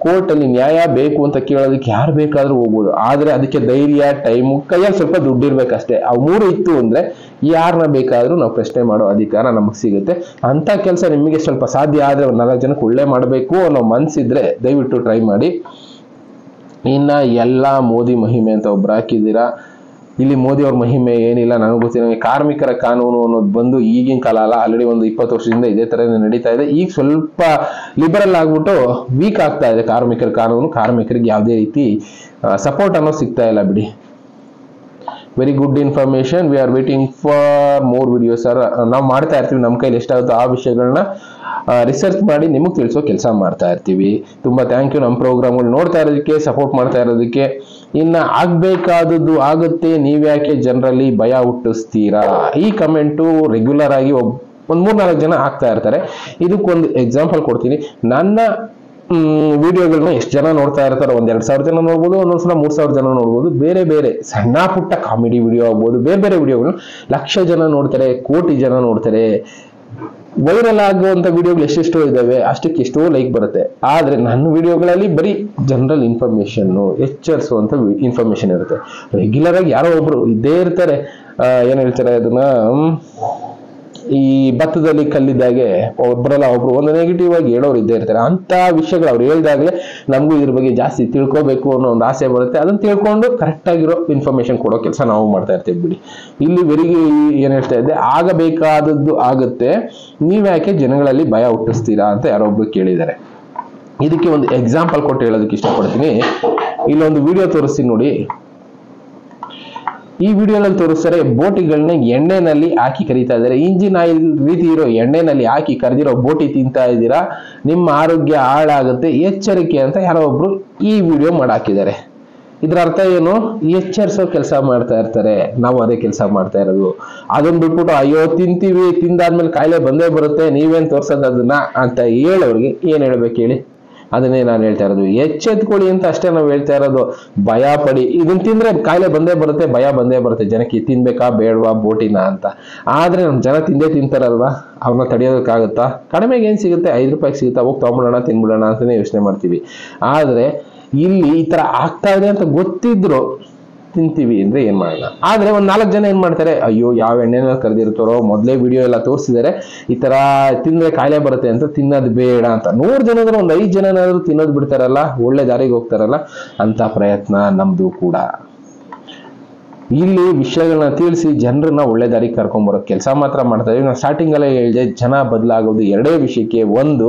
[SPEAKER 1] ಕೋರ್ಟ್ ಅಲ್ಲಿ ನ್ಯಾಯ ಬೇಕು ಅಂತ ಕೇಳೋದಕ್ಕೆ ಯಾರು ಬೇಕಾದ್ರೂ ಹೋಗ್ಬೋದು. ಆದ್ರೆ ಅದಕ್ಕೆ ಧೈರ್ಯ, ಟೈಮು, ಕೈಯಲ್ಲಿ ಸ್ವಲ್ಪ ದುಡ್ಡು ಇರ್ಬೇಕಷ್ಟೇ. ಅವು 3 ಇತ್ತು ಅಂದ್ರೆ ಯಾರನ್ನ ಬೇಕಾದ್ರೂ ನಾವು ಪ್ರಶ್ನೆ ಮಾಡೋ ಅಧಿಕಾರ ನಮಗ್ ಸಿಗುತ್ತೆ. ಅಂತ ಕೆಲಸ ನಿಮಗೆ ಸ್ವಲ್ಪ ಸಾಧ್ಯ ಆದ್ರೆ 4 ಜನಕ್ಕೆ ಒಳ್ಳೆ ಮಾಡ್ಬೇಕು ಅನ್ನೋ ಮನ್ಸಿದ್ರೆ ದಯವಿಟ್ಟು ಟ್ರೈ ಮಾಡಿ. ಇನ್ನ ಎಲ್ಲಾ ಮೋದಿ ಮಹಿಮೆ ಅಂತ ಒಬ್ರು ಹಾಕಿದ್ದೀರಾ. ಇಲ್ಲಿ ಮೋದಿ ಅವ್ರ ಮಹಿಮೆ ಏನಿಲ್ಲ, ನನಗೆ ಗೊತ್ತಿಲ್ಲ. ಕಾರ್ಮಿಕರ ಕಾನೂನು ಅನ್ನೋದು ಬಂದು ಈಗಿನ ಕಾಲ ಅಲ್ಲ, ಆಲ್ರೆಡಿ ಒಂದು 20 ವರ್ಷದಿಂದ ಇದೇ ತರ ನಡೀತಾ ಇದೆ. ಈಗ ಸ್ವಲ್ಪ ಲಿಬರಲ್ ಆಗ್ಬಿಟ್ಟು ವೀಕ್ ಆಗ್ತಾ ಇದೆ ಕಾರ್ಮಿಕರ ಕಾನೂನು. ಕಾರ್ಮಿಕರಿಗೆ ಯಾವುದೇ ರೀತಿ ಸಪೋರ್ಟ್ ಅನ್ನೋದು ಸಿಗ್ತಾ ಇಲ್ಲ ಬಿಡಿ. Very good information. We are waiting for more videos sir. ನಾವು ಮಾಡ್ತಾ ಇರ್ತೀವಿ, ನಮ್ಮ ಕೈಲಿ ಎಷ್ಟಾಗುತ್ತೋ ಆ ವಿಷಯಗಳನ್ನ ರಿಸರ್ಚ್ ಮಾಡಿ ನಿಮಗೆ ತಿಳಿಸೋ ಕೆಲಸ ಮಾಡ್ತಾ ಇರ್ತೀವಿ. ತುಂಬಾ ಥ್ಯಾಂಕ್ ಯು ನಮ್ಮ ಪ್ರೋಗ್ರಾಮ್ಗಳು ನೋಡ್ತಾ ಇರೋದಕ್ಕೆ, ಸಪೋರ್ಟ್ ಮಾಡ್ತಾ ಇರೋದಕ್ಕೆ. ಇನ್ನ ಆಗ್ಬೇಕಾದದ್ದು ಆಗುತ್ತೆ, ನೀವ್ಯಾಕೆ ಜನರಲ್ಲಿ ಭಯ ಹುಟ್ಟಿಸ್ತೀರಾ? ಈ ಕಮೆಂಟು ರೆಗ್ಯುಲರ್ ಆಗಿ ಒಂದ್ 3-4 ಜನ ಆಗ್ತಾ ಇರ್ತಾರೆ. ಇದಕ್ಕೊಂದು ಎಕ್ಸಾಂಪಲ್ ಕೊಡ್ತೀನಿ. ನನ್ನ ವಿಡಿಯೋಗಳನ್ನ ಎಷ್ಟು ಜನ ನೋಡ್ತಾ ಇರ್ತಾರೆ? 1,000-2,000 ಜನ ನೋಡ್ಬೋದು, ಒಂದೊಂದ್ಸಲ 3,000 ಜನ ನೋಡ್ಬೋದು. ಬೇರೆ ಬೇರೆ ಸಣ್ಣ ಪುಟ್ಟ ಕಾಮಿಡಿ ವಿಡಿಯೋ ಆಗ್ಬೋದು, ಬೇರೆ ಬೇರೆ ವಿಡಿಯೋಗಳನ್ನ ಲಕ್ಷ ಜನ ನೋಡ್ತಾರೆ, ಕೋಟಿ ಜನ ನೋಡ್ತಾರೆ. ವೈರಲ್ ಆಗುವಂತ ವಿಡಿಯೋಗಳು ಎಷ್ಟೆಷ್ಟೋ ಇದಾವೆ, ಅಷ್ಟಕ್ಕೆ ಎಷ್ಟೋ ಲೈಕ್ ಬರುತ್ತೆ. ಆದ್ರೆ ನನ್ನ ವಿಡಿಯೋಗಳಲ್ಲಿ ಬರೀ ಜನರಲ್ ಇನ್ಫಾರ್ಮೇಶನ್, ಎಚ್ಚರಿಸುವಂತ ಇನ್ಫಾರ್ಮೇಶನ್ ಇರುತ್ತೆ. ರೆಗ್ಯುಲರ್ ಆಗಿ ಯಾರೋ ಒಬ್ರು ಇದ್ದೇ ಇರ್ತಾರೆ. ಏನ್ ಹೇಳ್ತಾರೆ ಅದನ್ನ, ಈ ಭತ್ತದಲ್ಲಿ ಕಲ್ಲಿದ್ದಾಗೆ ಒಬ್ಬರಲ್ಲ ಒಬ್ರು ಒಂದು ನೆಗೆಟಿವ್ ಆಗಿ ಹೇಳೋರು ಇದ್ದೇ ಇರ್ತಾರೆ. ಅಂತ ವಿಷಯಗಳು ಅವ್ರು ಹೇಳ್ದಾಗ್ಲೇ ನಮಗೂ ಇದ್ರ ಬಗ್ಗೆ ಜಾಸ್ತಿ ತಿಳ್ಕೊಬೇಕು ಅನ್ನೋ ಒಂದು ಆಸೆ ಬರುತ್ತೆ. ಅದನ್ನ ತಿಳ್ಕೊಂಡು ಕರೆಕ್ಟ್ ಆಗಿರೋ ಇನ್ಫಾರ್ಮೇಶನ್ ಕೊಡೋ ಕೆಲಸ ನಾವು ಮಾಡ್ತಾ ಇರ್ತೀವಿ ಬಿಡಿ. ಇಲ್ಲಿ ಏನ್ ಹೇಳ್ತಾ ಇದ್ದೆ, ಆಗಬೇಕಾದದ್ದು ಆಗುತ್ತೆ, ನೀವ್ಯಾಕೆ ಜನಗಳಲ್ಲಿ ಭಯ ಹುಟ್ಟಿಸ್ತೀರಾ ಅಂತ ಯಾರೊಬ್ರು ಕೇಳಿದ್ದಾರೆ. ಇದಕ್ಕೆ ಒಂದು ಎಕ್ಸಾಂಪಲ್ ಕೊಟ್ಟು ಹೇಳೋದಕ್ಕೆ ಇಷ್ಟಪಡ್ತೀನಿ. ಇಲ್ಲೊಂದು ವಿಡಿಯೋ ತೋರಿಸ್ತೀನಿ ನೋಡಿ. ಈ ವಿಡಿಯೋನಲ್ಲಿ ತೋರಿಸ್ತಾರೆ, ಬೋಟಿಗಳನ್ನ ಎಣ್ಣೆನಲ್ಲಿ ಹಾಕಿ ಕರಿತಾ ಇದ್ದಾರೆ. ಇಂಜಿನ್ ಆಯಿಲ್ ರೀತಿ ಇರೋ ಎಣ್ಣೆನಲ್ಲಿ ಹಾಕಿ ಕರೆದಿರೋ ಬೋಟಿ ತಿಂತಾ ಇದ್ದೀರಾ, ನಿಮ್ಮ ಆರೋಗ್ಯ ಹಾಳಾಗುತ್ತೆ, ಎಚ್ಚರಿಕೆ ಅಂತ ಯಾರೋ ಒಬ್ರು ಈ ವಿಡಿಯೋ ಮಾಡಾಕಿದ್ದಾರೆ. ಇದ್ರ ಅರ್ಥ ಏನು? ಎಚ್ಚರಿಸೋ ಕೆಲಸ ಮಾಡ್ತಾ ಇರ್ತಾರೆ. ನಾವು ಅದೇ ಕೆಲಸ ಮಾಡ್ತಾ ಇರೋದು. ಅದನ್ನ ಬಿಟ್ಬಿಟ್ಟು ಅಯ್ಯೋ ತಿಂತೀವಿ, ತಿಂದಾದ್ಮೇಲೆ ಕಾಯಿಲೆ ಬಂದೇ ಬರುತ್ತೆ, ನೀವೇನ್ ತೋರ್ಸೋದು ಅದನ್ನ ಅಂತ ಹೇಳೋರಿಗೆ ಏನ್ ಹೇಳ್ಬೇಕು ಹೇಳಿ? ಅದನ್ನೇ ನಾನು ಹೇಳ್ತಾ ಇರೋದು, ಎಚ್ಚೆತ್ಕೊಳ್ಳಿ ಅಂತ ಅಷ್ಟೇ ನಾವು ಹೇಳ್ತಾ ಇರೋದು. ಭಯ ಪಡಿ, ಇದನ್ನ ತಿಂದ್ರೆ ಕಾಯಿಲೆ ಬಂದೇ ಬರುತ್ತೆ, ಭಯ ಬಂದೇ ಬರುತ್ತೆ ಜನಕ್ಕೆ, ತಿನ್ಬೇಕಾ ಬೇಡವಾ ಬೋಟಿನ ಅಂತ. ಆದ್ರೆ ನಮ್ ಜನ ತಿಂತಾರಲ್ವಾ, ಅವ್ರನ್ನ ತಡೆಯೋದಕ್ಕಾಗುತ್ತಾ? ಕಡಿಮೆಗೆ ಏನ್ ಸಿಗುತ್ತೆ, 5 ರೂಪಾಯಿಗೆ ಸಿಗುತ್ತಾ, ಹೋಗಿ ತಗೊಂಡ್ಬಿಡೋಣ ತಿನ್ಬಿಡೋಣ ಅಂತಾನೆ ಯೋಚನೆ ಮಾಡ್ತೀವಿ. ಆದ್ರೆ ಇಲ್ಲಿ ಈ ತರ ಆಗ್ತಾ ಇದೆ ಅಂತ ಗೊತ್ತಿದ್ರು ತಿಂತೀವಿ ಅಂದ್ರೆ ಏನ್ ಮಾಡೋಣ? ಆದ್ರೆ ಒಂದ್ 4 ಜನ ಏನ್ ಮಾಡ್ತಾರೆ, ಅಯ್ಯೋ ಯಾವ ಎಣ್ಣೆನ ಕರೆದಿರ್ತಾರೋ, ಮೊದಲೇ ವಿಡಿಯೋ ಎಲ್ಲ ತೋರಿಸಿದರೆ ಈ ತರ ತಿಂದ್ರೆ ಕಾಯಿಲೆ ಬರುತ್ತೆ ಅಂತ, ತಿನ್ನೋದು ಬೇಡ ಅಂತ. 100 ಜನದ್ರೆ ಒಂದ್ 5 ಜನನಾದ್ರೂ ತಿನ್ನೋದು ಬಿಡ್ತಾರಲ್ಲ, ಒಳ್ಳೆ ದಾರಿಗೆ ಹೋಗ್ತಾರಲ್ಲ, ಅಂತ ಪ್ರಯತ್ನ ನಮ್ದು ಕೂಡ. ಇಲ್ಲಿ ವಿಷಯಗಳನ್ನ ತಿಳಿಸಿ ಜನರನ್ನ ಒಳ್ಳೆ ದಾರಿಗೆ ಕರ್ಕೊಂಡ್ಬರೋ ಕೆಲಸ ಮಾತ್ರ ಮಾಡ್ತಾ ಇದೀವಿ. ನಾವು ಸ್ಟಾರ್ಟಿಂಗ್ ಅಲ್ಲೇ ಹೇಳಿದೆ, ಜನ ಬದಲಾಗೋದು 2 ವಿಷಯಕ್ಕೆ. ಒಂದು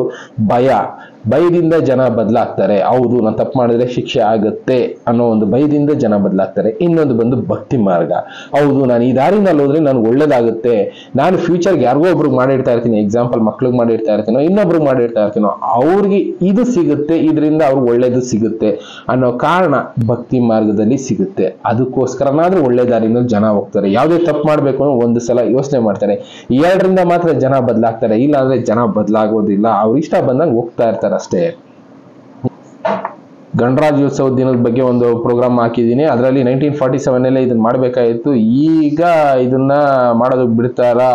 [SPEAKER 1] ಭಯದಿಂದ ಜನ ಬದಲಾಗ್ತಾರೆ. ಹೌದು, ನಾನು ತಪ್ಪು ಮಾಡಿದ್ರೆ ಶಿಕ್ಷೆ ಆಗುತ್ತೆ ಅನ್ನೋ ಒಂದು ಭಯದಿಂದ ಜನ ಬದಲಾಗ್ತಾರೆ. ಇನ್ನೊಂದು ಬಂದು ಭಕ್ತಿ ಮಾರ್ಗ. ಹೌದು, ನಾನು ಈ ದಾರಿನಲ್ಲಿ ಹೋದ್ರೆ ನನ್ಗೆ ಒಳ್ಳೇದಾಗುತ್ತೆ, ನಾನು ಫ್ಯೂಚರ್ಗೆ ಯಾರಿಗೋ ಒಬ್ರಿಗೆ ಮಾಡಿರ್ತಾ ಇರ್ತೀನಿ, ಎಕ್ಸಾಂಪಲ್ ಮಕ್ಳಿಗೆ ಮಾಡಿರ್ತಾ ಇರ್ತೀನೋ, ಇನ್ನೊಬ್ರಿಗೆ ಮಾಡಿರ್ತಾ ಇರ್ತೀನೋ, ಅವ್ರಿಗೆ ಇದು ಸಿಗುತ್ತೆ, ಇದರಿಂದ ಅವ್ರಿಗೆ ಒಳ್ಳೇದು ಸಿಗುತ್ತೆ ಅನ್ನೋ ಕಾರಣ ಭಕ್ತಿ ಮಾರ್ಗದಲ್ಲಿ ಸಿಗುತ್ತೆ. ಅದಕ್ಕೋಸ್ಕರನಾದ್ರೂ ಒಳ್ಳೆ ದಾರಿನಲ್ಲಿ ಜನ ಹೋಗ್ತಾರೆ. ಯಾವುದೇ ತಪ್ಪು ಮಾಡ್ಬೇಕು ಅನ್ನೋ ಒಂದು ಸಲ ಯೋಚನೆ ಮಾಡ್ತಾರೆ. 2ರಿಂದ ಮಾತ್ರ ಜನ ಬದಲಾಗ್ತಾರೆ, ಇಲ್ಲ ಅಂದ್ರೆ ಜನ ಬದಲಾಗೋದಿಲ್ಲ. ಅವ್ರ ಇಷ್ಟ ಬಂದಂಗೆ ಹೋಗ್ತಾ ಇರ್ತಾರೆ ಅಷ್ಟೇ. ಗಣರಾಜ್ಯೋತ್ಸವ ದಿನದ ಬಗ್ಗೆ ಒಂದು ಪ್ರೋಗ್ರಾಮ್ ಹಾಕಿದ್ದೀನಿ. ಅದರಲ್ಲಿ 1947 ಇದನ್ನ ಮಾಡ್ಬೇಕಾಗಿತ್ತು. ಈಗ ಇದನ್ನ ಮಾಡೋದಕ್ಕೆ ಬಿಡ್ತಾರಾ?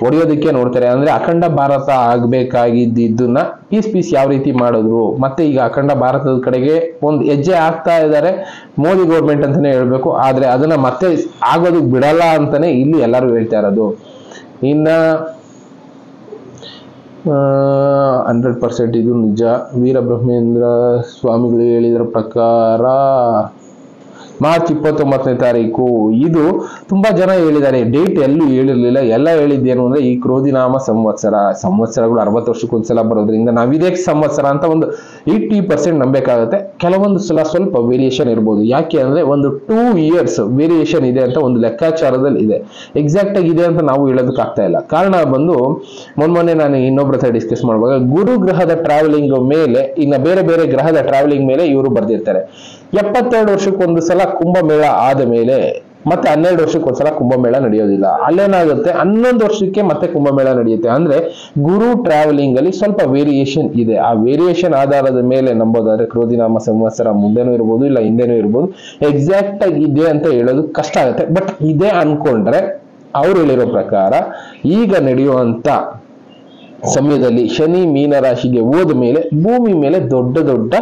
[SPEAKER 1] ಹೊಡೆಯೋದಕ್ಕೆ ನೋಡ್ತಾರೆ. ಅಂದ್ರೆ ಅಖಂಡ ಭಾರತ ಆಗ್ಬೇಕಾಗಿದ್ದನ್ನ ಪೀಸ್ ಯಾವ ರೀತಿ ಮಾಡಿದ್ರು, ಮತ್ತೆ ಈಗ ಅಖಂಡ ಭಾರತದ ಕಡೆಗೆ ಒಂದು ಹೆಜ್ಜೆ ಆಗ್ತಾ ಇದ್ದಾರೆ ಮೋದಿ ಗೌರ್ಮೆಂಟ್ ಅಂತಾನೆ ಹೇಳ್ಬೇಕು. ಆದ್ರೆ ಅದನ್ನ ಮತ್ತೆ ಆಗೋದಕ್ಕೆ ಬಿಡಲ್ಲ ಅಂತಾನೆ ಇಲ್ಲಿ ಎಲ್ಲರೂ ಹೇಳ್ತಾ ಇರೋದು. ಇನ್ನ 100% ಇದು ನಿಜ. ವೀರಬ್ರಹ್ಮೇಂದ್ರ ಸ್ವಾಮಿಗಳು ಹೇಳಿದ್ರ ಪ್ರಕಾರ ಮಾರ್ಚ್ 29ನೇ ತಾರೀಕು ತುಂಬಾ ಜನ ಹೇಳಿದ್ದಾರೆ. ಡೇಟ್ ಎಲ್ಲೂ ಹೇಳಿರ್ಲಿಲ್ಲ. ಎಲ್ಲ ಹೇಳಿದ್ದೇನು ಅಂದ್ರೆ ಈ ಕ್ರೋಧಿನಾಮ ಸಂವತ್ಸರಗಳು 60 ವರ್ಷಕ್ಕೊಂದ್ಸಲ ಬರೋದ್ರಿಂದ ನಾವಿದೇ ಸಂವತ್ಸರ ಅಂತ ಒಂದು 80% ನಂಬೇಕಾಗುತ್ತೆ. ಕೆಲವೊಂದು ಸಲ ಸ್ವಲ್ಪ ವೇರಿಯೇಷನ್ ಇರ್ಬೋದು. ಯಾಕೆ ಅಂದ್ರೆ ಒಂದು 2 years ವೇರಿಯೇಷನ್ ಇದೆ ಅಂತ ಒಂದು ಲೆಕ್ಕಾಚಾರದಲ್ಲಿ ಇದೆ. ಎಕ್ಸಾಕ್ಟ್ ಆಗಿ ಇದೆ ಅಂತ ನಾವು ಹೇಳೋದಕ್ಕೆ ಆಗ್ತಾ ಇಲ್ಲ. ಕಾರಣ ಬಂದು ಮೊನ್ನೆ ನಾನು ಇನ್ನೊಬ್ಬರ ಹತ್ರ ಡಿಸ್ಕಸ್ ಮಾಡುವಾಗ ಗುರು ಗ್ರಹದ ಟ್ರಾವೆಲಿಂಗ್ ಮೇಲೆ, ಇನ್ನ ಬೇರೆ ಬೇರೆ ಗ್ರಹದ ಟ್ರಾವೆಲಿಂಗ್ ಮೇಲೆ ಇವರು ಬರ್ದಿರ್ತಾರೆ. 72 ವರ್ಷಕ್ಕೊಂದು ಸಲ ಕುಂಭಮೇಳ ಆದ ಮೇಲೆ ಮತ್ತೆ 12 ವರ್ಷಕ್ಕೊಂದ್ಸಲ ಕುಂಭಮೇಳ ನಡೆಯೋದಿಲ್ಲ. ಅಲ್ಲೇನಾಗುತ್ತೆ, 11 ವರ್ಷಕ್ಕೆ ಮತ್ತೆ ಕುಂಭಮೇಳ ನಡೆಯುತ್ತೆ. ಅಂದ್ರೆ ಗುರು ಟ್ರಾವೆಲಿಂಗ್ ಅಲ್ಲಿ ಸ್ವಲ್ಪ ವೇರಿಯೇಷನ್ ಇದೆ. ಆ ವೇರಿಯೇಷನ್ ಆಧಾರದ ಮೇಲೆ ನಂಬೋದಾದ್ರೆ ಕ್ರೋಧಿನಾಮ ಸಂವತ್ಸರ ಮುಂದೆನೂ ಇರ್ಬೋದು, ಇಲ್ಲ ಹಿಂದೆನೂ ಇರ್ಬೋದು. ಎಕ್ಸಾಕ್ಟ್ ಆಗಿ ಇದೆ ಅಂತ ಹೇಳೋದು ಕಷ್ಟ ಆಗುತ್ತೆ. ಬಟ್ ಇದೆ ಅನ್ಕೊಂಡ್ರೆ ಅವ್ರು ಹೇಳಿರೋ ಪ್ರಕಾರ ಈಗ ನಡೆಯುವಂತ ಸಮಯದಲ್ಲಿ ಶನಿ ಮೀನರಾಶಿಗೆ ಹೋದ ಮೇಲೆ ಭೂಮಿ ಮೇಲೆ ದೊಡ್ಡ ದೊಡ್ಡ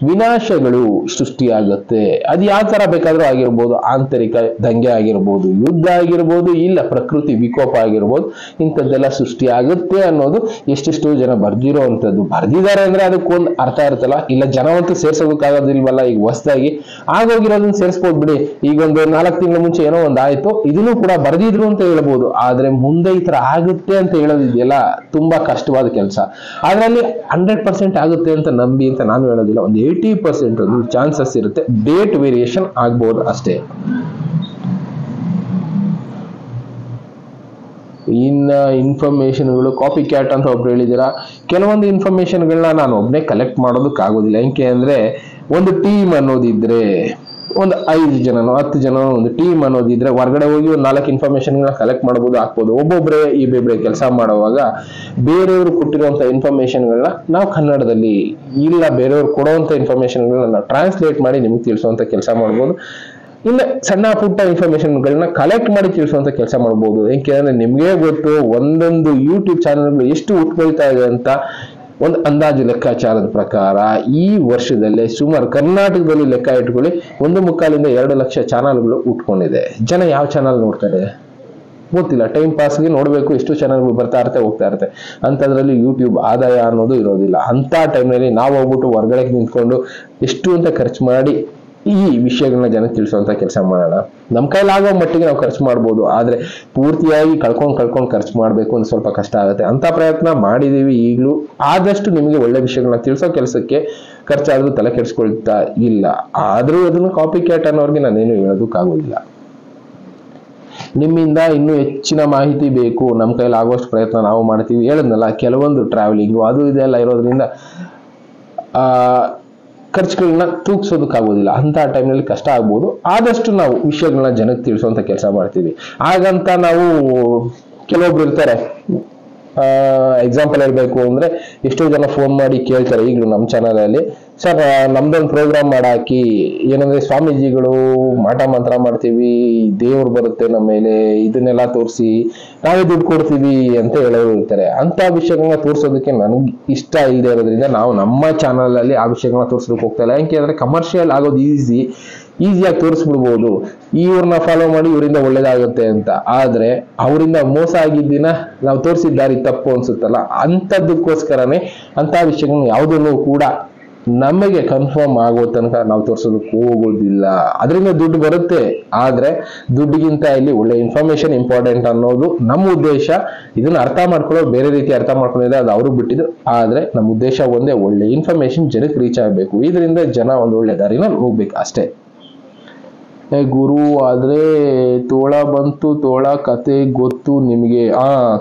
[SPEAKER 1] ವಿನಾಶಗಳು ಸೃಷ್ಟಿಯಾಗುತ್ತೆ. ಅದು ಯಾವ ತರ ಬೇಕಾದ್ರೂ ಆಗಿರ್ಬೋದು, ಆಂತರಿಕ ದಂಗೆ ಆಗಿರ್ಬೋದು, ಯುದ್ಧ ಆಗಿರ್ಬೋದು, ಇಲ್ಲ ಪ್ರಕೃತಿ ವಿಕೋಪ ಆಗಿರ್ಬೋದು, ಇಂಥದ್ದೆಲ್ಲ ಸೃಷ್ಟಿ ಆಗುತ್ತೆ ಅನ್ನೋದು ಎಷ್ಟೆಷ್ಟೋ ಜನ ಬರ್ದಿದ್ದಾರೆ ಅಂದ್ರೆ ಅದಕ್ಕೊಂದು ಅರ್ಥ ಇರುತ್ತಲ್ಲ. ಇಲ್ಲ ಜನವಂತೂ ಸೇರ್ಸೋದಕ್ಕಾಗೋದಿಲ್ವಲ್ಲ. ಈಗ ಹೊಸದಾಗಿ ಆಗೋಗಿರೋದನ್ನ ಸೇರಿಸ್ಬೋದು ಬಿಡಿ. ಈಗ ಒಂದು 4 ತಿಂಗಳ ಮುಂಚೆ ಏನೋ ಒಂದು ಆಯ್ತು, ಇದನ್ನು ಕೂಡ ಬರ್ದಿದ್ರು ಅಂತ ಹೇಳ್ಬೋದು. ಆದ್ರೆ ಮುಂದೆ ಈ ತರ ಆಗುತ್ತೆ ಅಂತ ಹೇಳೋದಿದೆಯಲ್ಲ, ತುಂಬಾ ಕಷ್ಟವಾದ ಕೆಲಸ. ಅದರಲ್ಲಿ 100% ಆಗುತ್ತೆ ಅಂತ ನಂಬಿ ಅಂತ ನಾನು ಹೇಳೋದಿಲ್ಲ. ಒಂದು 80% ಚಾನ್ಸಸ್ ಇರುತ್ತೆ. ಡೇಟ್ ವೇರಿಯೇಷನ್ ಆಗ್ಬೋದು ಅಷ್ಟೇ. ಇನ್ನು ಇನ್ಫಾರ್ಮೇಷನ್ಗಳು ಕಾಪಿ ಕ್ಯಾಟ್ ಅಂತ ಒಬ್ರು ಹೇಳಿದ್ದೀರಾ. ಕೆಲವೊಂದು ಇನ್ಫಾರ್ಮೇಷನ್ಗಳನ್ನ ನಾನು ಒಬ್ಬನೇ ಕಲೆಕ್ಟ್ ಮಾಡೋದಕ್ಕಾಗೋದಿಲ್ಲ. ಏನಕ್ಕೆ ಅಂದರೆ ಒಂದು ಟೀಮ್ ಅನ್ನೋದಿದ್ರೆ, ಒಂದು 5 ಜನನೋ 10 ಜನನೋ ಒಂದು ಟೀಮ್ ಅನ್ನೋದಿದ್ರೆ ಹೊರಗಡೆ ಹೋಗಿ ಒಂದು 4 ಇನ್ಫಾರ್ಮೇಷನ್ಗಳನ್ನ ಕಲೆಕ್ಟ್ ಮಾಡ್ಬೋದು, ಹಾಕ್ಬೋದು. ಇಬ್ಬೊಬ್ಬರೇ ಕೆಲಸ ಮಾಡುವಾಗ ಬೇರೆಯವರು ಕೊಟ್ಟಿರುವಂಥ ಇನ್ಫಾರ್ಮೇಷನ್ಗಳನ್ನ ನಾವು ಕನ್ನಡದಲ್ಲಿ ಇಲ್ಲ ಬೇರೆಯವರು ಕೊಡುವಂಥ ಇನ್ಫಾರ್ಮೇಷನ್ಗಳನ್ನ ನಾವು ಟ್ರಾನ್ಸ್ಲೇಟ್ ಮಾಡಿ ನಿಮ್ಗೆ ತಿಳಿಸುವಂಥ ಕೆಲಸ ಮಾಡ್ಬೋದು. ಇಲ್ಲ ಸಣ್ಣ ಪುಟ್ಟ ಇನ್ಫಾರ್ಮೇಷನ್ಗಳನ್ನ ಕಲೆಕ್ಟ್ ಮಾಡಿ ತಿಳಿಸುವಂತ ಕೆಲಸ ಮಾಡ್ಬೋದು. ಯಾಕೆಂದ್ರೆ ನಿಮ್ಗೆ ಗೊತ್ತು ಒಂದೊಂದು ಯೂಟ್ಯೂಬ್ ಚಾನೆಲ್ಗಳು ಎಷ್ಟು ಉಟ್ಕೊಳ್ತಾ ಇದೆ ಅಂತ. ಒಂದು ಅಂದಾಜು ಲೆಕ್ಕಾಚಾರದ ಪ್ರಕಾರ ಈ ವರ್ಷದಲ್ಲೇ ಸುಮಾರು ಕರ್ನಾಟಕದಲ್ಲಿ ಲೆಕ್ಕ ಇಟ್ಕೊಳ್ಳಿ 1.25 ಲಕ್ಷ ಚಾನಲ್ಗಳು ಉಟ್ಕೊಂಡಿದೆ. ಜನ ಯಾವ ಚಾನಲ್ ನೋಡ್ತಾರೆ ಗೊತ್ತಿಲ್ಲ, ಟೈಮ್ ಪಾಸ್ಗೆ ನೋಡ್ಬೇಕು, ಎಷ್ಟು ಚಾನಲ್ಗಳು ಬರ್ತಾ ಇರುತ್ತೆ ಹೋಗ್ತಾ ಇರುತ್ತೆ. ಅಂಥದ್ರಲ್ಲಿ ಯೂಟ್ಯೂಬ್ ಆದಾಯ ಅನ್ನೋದು ಇರೋದಿಲ್ಲ. ಅಂತ ಟೈಮ್ನಲ್ಲಿ ನಾವು ಹೋಗ್ಬಿಟ್ಟು ಹೊರಗಡೆ ನಿಂತ್ಕೊಂಡು ಎಷ್ಟು ಅಂತ ಖರ್ಚು ಮಾಡಿ ಈ ವಿಷಯಗಳನ್ನ ಜನಕ್ಕೆ ತಿಳಿಸುವಂತ ಕೆಲಸ ಮಾಡೋಣ. ನಮ್ಮ ಕೈಲಾಗೋ ಮಟ್ಟಿಗೆ ನಾವು ಖರ್ಚು ಮಾಡ್ಬೋದು, ಆದ್ರೆ ಪೂರ್ತಿಯಾಗಿ ಕಳ್ಕೊಂಡು ಖರ್ಚು ಮಾಡಬೇಕು ಅಂತ ಸ್ವಲ್ಪ ಕಷ್ಟ ಆಗುತ್ತೆ. ಅಂತ ಪ್ರಯತ್ನ ಮಾಡಿದೀವಿ. ಈಗಲೂ ಆದಷ್ಟು ನಿಮಗೆ ಒಳ್ಳೆ ವಿಷಯಗಳನ್ನ ತಿಳಿಸೋ ಕೆಲಸಕ್ಕೆ ಖರ್ಚಾದ್ರೂ ತಲೆ ಕೆಡಿಸ್ಕೊಳ್ತಾ ಇಲ್ಲ. ಆದ್ರೂ ಅದನ್ನು ಕಾಪಿ ಕ್ಯಾಟ್ ಅನ್ನೋರ್ಗೆ ನಾನೇನು ಹೇಳೋದಕ್ಕಾಗೋದಿಲ್ಲ. ನಿಮ್ಮಿಂದ ಇನ್ನೂ ಹೆಚ್ಚಿನ ಮಾಹಿತಿ ಬೇಕು, ನಮ್ಮ ಕೈಲಿ ಆಗುವಷ್ಟು ಪ್ರಯತ್ನ ನಾವು ಮಾಡ್ತೀವಿ. ಹೇಳಿದ್ನಲ್ಲ, ಕೆಲವೊಂದು ಟ್ರಾವೆಲಿಂಗು ಅದು ಇದೆಲ್ಲ ಇರೋದ್ರಿಂದ ಖರ್ಚುಗಳನ್ನ ತೂಗಿಸೋದಕ್ಕಾಗೋದಿಲ್ಲ. ಅಂತ ಟೈಮ್ನಲ್ಲಿ ಕಷ್ಟ ಆಗ್ಬೋದು. ಆದಷ್ಟು ನಾವು ವಿಷಯಗಳನ್ನ ಜನಕ್ಕೆ ತಿಳಿಸುವಂತ ಕೆಲಸ ಮಾಡ್ತೀವಿ. ಹಾಗಂತ ನಾವು ಕೆಲವೊಬ್ರು ಇರ್ತಾರೆ, ಎಕ್ಸಾಂಪಲ್ ಹೇಳ್ಬೇಕು ಅಂದ್ರೆ ಎಷ್ಟೋ ಜನ ಫೋನ್ ಮಾಡಿ ಕೇಳ್ತಾರೆ ಈಗಲೂ ನಮ್ಮ ಚಾನಲ್ ಅಲ್ಲಿ, ಸರ್ ನಮ್ದೊಂದು ಪ್ರೋಗ್ರಾಮ್ ಮಾಡಾಕಿ, ಏನಂದ್ರೆ ಸ್ವಾಮೀಜಿಗಳು ಮಾಟ ಮಂತ್ರ ಮಾಡ್ತೀವಿ, ದೇವ್ರು ಬರುತ್ತೆ ನಮ್ಮ ಮೇಲೆ, ಇದನ್ನೆಲ್ಲ ತೋರಿಸಿ ನಾವೇ ದುಡ್ಡು ಕೊಡ್ತೀವಿ ಅಂತ ಹೇಳೋರು ಇರ್ತಾರೆ. ಅಂತ ವಿಷಯಗಳನ್ನ ತೋರಿಸೋದಕ್ಕೆ ನನಗೆ ಇಷ್ಟ ಇಲ್ಲದೆ ಇರೋದ್ರಿಂದ ನಾವು ನಮ್ಮ ಚಾನಲ್ ಅಲ್ಲಿ ಆ ವಿಷಯಗಳನ್ನ ತೋರಿಸೋದಕ್ಕೆ ಹೋಗ್ತಾ ಇಲ್ಲ. ಯಾಕೆ ಅಂದ್ರೆ ಕಮರ್ಷಿಯಲ್ ಆಗೋದು ಈಸಿಯಾಗಿ ತೋರಿಸ್ಬಿಡ್ಬೋದು, ಇವ್ರನ್ನ ಫಾಲೋ ಮಾಡಿ ಇವರಿಂದ ಒಳ್ಳೇದಾಗುತ್ತೆ ಅಂತ. ಆದ್ರೆ ಅವರಿಂದ ಮೋಸ ಆಗಿದ್ದಿನ ನಾವು ತೋರಿಸಿದ ದಾರಿ ತಪ್ಪು ಅನ್ಸುತ್ತಲ್ಲ, ಅಂಥದ್ದಕ್ಕೋಸ್ಕರನೇ ಅಂತ ವಿಷಯಗಳನ್ನ ಯಾವುದನ್ನು ಕೂಡ ನಮಗೆ ಕನ್ಫರ್ಮ್ ಆಗೋ ತನಕ ನಾವು ತೋರಿಸೋದಕ್ಕೆ ಹೋಗೋದಿಲ್ಲ. ಅದರಿಂದ ದುಡ್ಡು ಬರುತ್ತೆ, ಆದ್ರೆ ದುಡ್ಡಿಗಿಂತ ಇಲ್ಲಿ ಒಳ್ಳೆ ಇನ್ಫಾರ್ಮೇಶನ್ ಇಂಪಾರ್ಟೆಂಟ್ ಅನ್ನೋದು ನಮ್ಮ ಉದ್ದೇಶ. ಇದನ್ನ ಅರ್ಥ ಮಾಡ್ಕೊಳ್ಳೋರು ಬೇರೆ ರೀತಿ ಅರ್ಥ ಮಾಡ್ಕೊಂಡಿದ್ರೆ ಅದು ಅವ್ರಿಗೆ ಬಿಟ್ಟಿದ್ದು. ಆದ್ರೆ ನಮ್ಮ ಉದ್ದೇಶ ಒಂದೇ, ಒಳ್ಳೆ ಇನ್ಫಾರ್ಮೇಶನ್ ಜನಕ್ಕೆ ರೀಚ್ ಆಗಬೇಕು. ಇದರಿಂದ ಜನ ಒಂದು ಒಳ್ಳೆ ದಾರಿನ ಹೋಗ್ಬೇಕು ಅಷ್ಟೇ. ಗುರು ಆದ್ರೆ ತೋಳ ಬಂತು ತೋಳ ಕತೆ ಗೊತ್ತು ನಿಮಗೆ?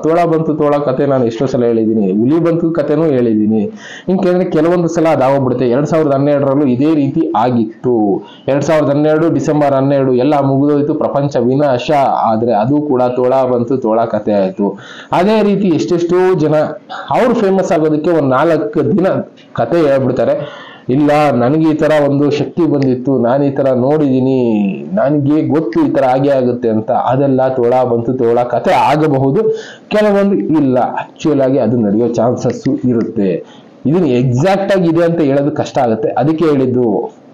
[SPEAKER 1] ತೋಳ ಬಂತು ತೋಳ ಕತೆ ನಾನು ಎಷ್ಟೋ ಸಲ ಹೇಳಿದ್ದೀನಿ, ಹುಲಿ ಬಂತು ಕತೆನೂ ಹೇಳಿದ್ದೀನಿ. ಇಂಕಂದ್ರೆ ಕೆಲವೊಂದು ಸಲ ಅದಾಗೋಗ್ಬಿಡುತ್ತೆ. 2012ರಲ್ಲೂ ಇದೇ ರೀತಿ ಆಗಿತ್ತು. 2012 ಡಿಸೆಂಬರ್ 12 ಎಲ್ಲ ಮುಗಿದೋಯ್ತು, ಪ್ರಪಂಚ ವಿನಾಶ. ಆದ್ರೆ ಅದು ಕೂಡ ತೋಳ ಬಂತು ತೋಳ ಕತೆ ಆಯ್ತು. ಅದೇ ರೀತಿ ಎಷ್ಟೆಷ್ಟೋ ಜನ ಅವ್ರು ಫೇಮಸ್ ಆಗೋದಕ್ಕೆ ಒಂದು 4 ದಿನ ಕತೆ ಹೇಳ್ಬಿಡ್ತಾರೆ. ಇಲ್ಲ ನನಗೆ ಈ ತರ ಒಂದು ಶಕ್ತಿ ಬಂದಿತ್ತು, ನಾನು ಈ ತರ ನೋಡಿದೀನಿ, ನನಗೆ ಗೊತ್ತು ಈ ತರ ಹಾಗೆ ಆಗುತ್ತೆ ಅಂತ. ಅದೆಲ್ಲ ತೋಳ ಬಂತು ತೋಳ ಕತೆ ಆಗಬಹುದು, ಕೆಲವೊಂದು ಇಲ್ಲ, ಆಕ್ಚುಯಲ್ ಆಗಿ ಅದು ನಡೆಯೋ ಚಾನ್ಸಸ್ ಇರುತ್ತೆ. ಇದನ್ನ ಎಕ್ಸಾಕ್ಟ್ ಆಗಿ ಇದೆ ಅಂತ ಹೇಳೋದು ಕಷ್ಟ ಆಗುತ್ತೆ. ಅದಕ್ಕೆ ಹೇಳಿದ್ದು,